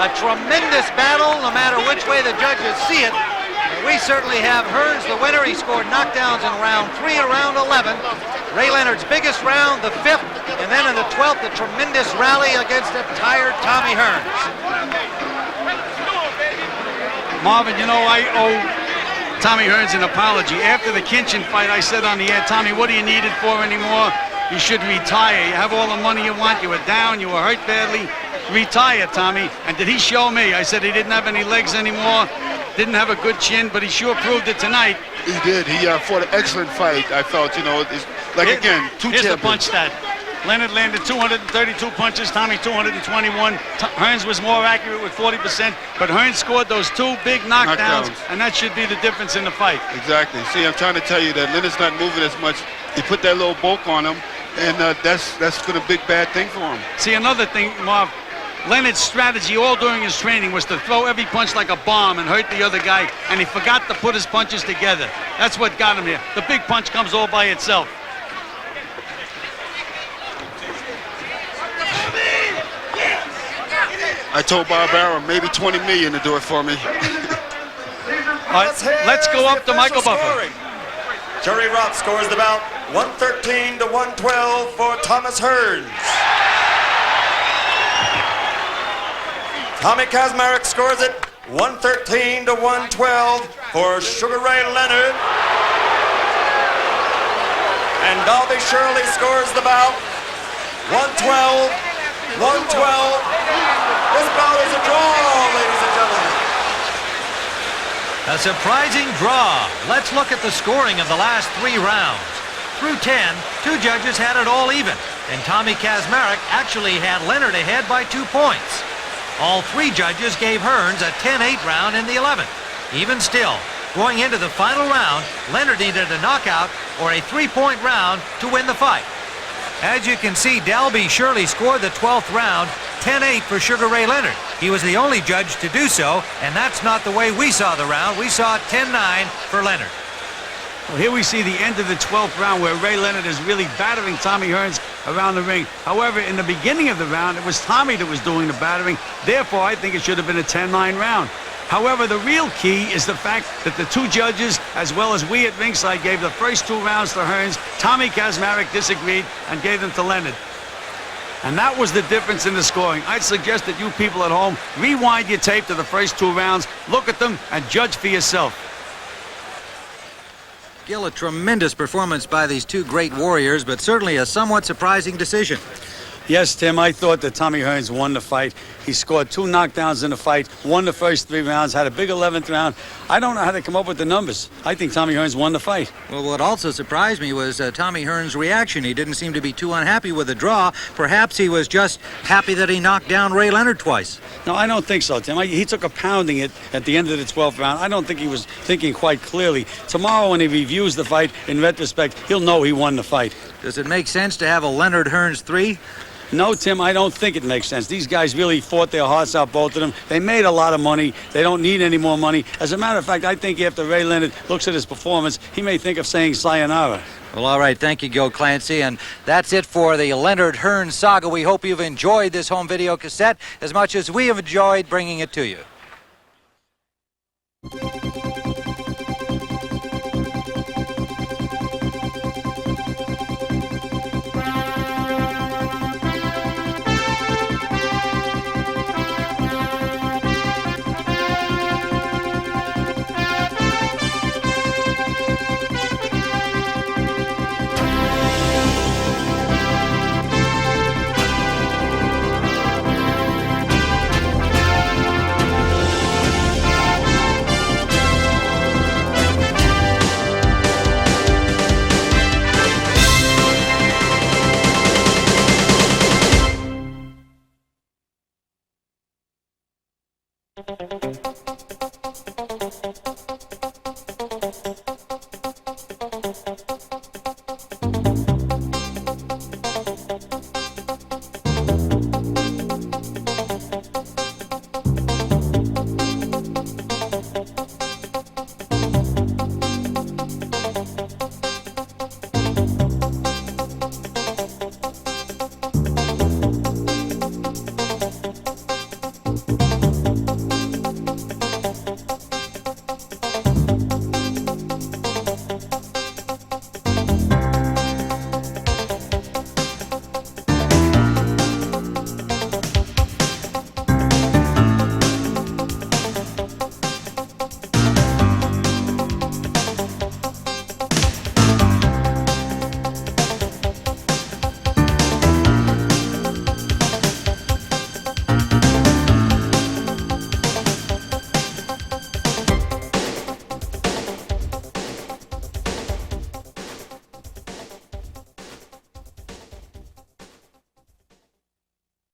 A tremendous battle, no matter which way the judges see it. We certainly have Hearns the winner. He scored knockdowns in round 3 and round 11. Ray Leonard's biggest round, the 5th, and then in the 12th, a tremendous rally against a tired Tommy Hearns. Marvin, you know, I owe Tommy Hearns an apology. After the Kinchin fight, I said on the air, Tommy, what do you need it for anymore? You should retire. You have all the money you want. You were down. You were hurt badly. Retire, Tommy. And did he show me? I said he didn't have any legs anymore. Didn't have a good chin, but he sure proved it tonight. He did. He fought an excellent fight, I felt. You know, it's like, again, 2 champions. Here's the punch stat. Leonard landed 232 punches, Tommy 221. Hearns was more accurate with 40%, but Hearns scored those 2 big knockdowns, and that should be the difference in the fight. Exactly. See, I'm trying to tell you that Leonard's not moving as much. He put that little bulk on him, and that's been a big bad thing for him. See, another thing, Marv, Leonard's strategy all during his training was to throw every punch like a bomb and hurt the other guy, and he forgot to put his punches together. That's what got him here. The big punch comes all by itself. I told Barbara maybe 20 million to do it for me. All right, let's go up to Michael Buffer. Jerry Roth scores the bout 113 to 112 for Thomas Hearns. Tommy Kazmarek scores it 113 to 112 for Sugar Ray Leonard. And Darby Shirley scores the bout. 112, 112. This bout is a draw, ladies and gentlemen. A surprising draw. Let's look at the scoring of the last 3 rounds. Through 10, 2 judges had it all even, and Tommy Kazmarek actually had Leonard ahead by 2 points. All 3 judges gave Hearns a 10-8 round in the 11th. Even still, going into the final round, Leonard needed a knockout or a 3-point round to win the fight. As you can see, Dalby Shirley scored the 12th round, 10-8 for Sugar Ray Leonard. He was the only judge to do so, and that's not the way we saw the round. We saw it 10-9 for Leonard. Well, here we see the end of the 12th round where Ray Leonard is really battering Tommy Hearns around the ring. However, in the beginning of the round, it was Tommy that was doing the battering. Therefore, I think it should have been a 10-9 round. However, the real key is the fact that the 2 judges, as well as we at ringside, gave the first 2 rounds to Hearns. Tommy Kazmarek disagreed and gave them to Leonard. And that was the difference in the scoring. I'd suggest that you people at home rewind your tape to the first 2 rounds, look at them, and judge for yourself. Gil, a tremendous performance by these 2 great warriors, but certainly a somewhat surprising decision. Yes, Tim, I thought that Tommy Hearns won the fight. He scored 2 knockdowns in the fight, won the first 3 rounds, had a big 11th round. I don't know how they come up with the numbers. I think Tommy Hearns won the fight. Well, what also surprised me was Tommy Hearns' reaction. He didn't seem to be too unhappy with the draw. Perhaps he was just happy that he knocked down Ray Leonard twice. No, I don't think so, Tim. He took a pounding at the end of the 12th round. I don't think he was thinking quite clearly. Tomorrow, when he reviews the fight, in retrospect, he'll know he won the fight. Does it make sense to have a Leonard Hearns 3? No, Tim, I don't think it makes sense. These guys really fought their hearts out, both of them. They made a lot of money. They don't need any more money. As a matter of fact, I think after Ray Leonard looks at his performance, he may think of saying sayonara. Well, all right. Thank you, Gil Clancy. And that's it for the Leonard Hearns saga. We hope you've enjoyed this home video cassette as much as we have enjoyed bringing it to you.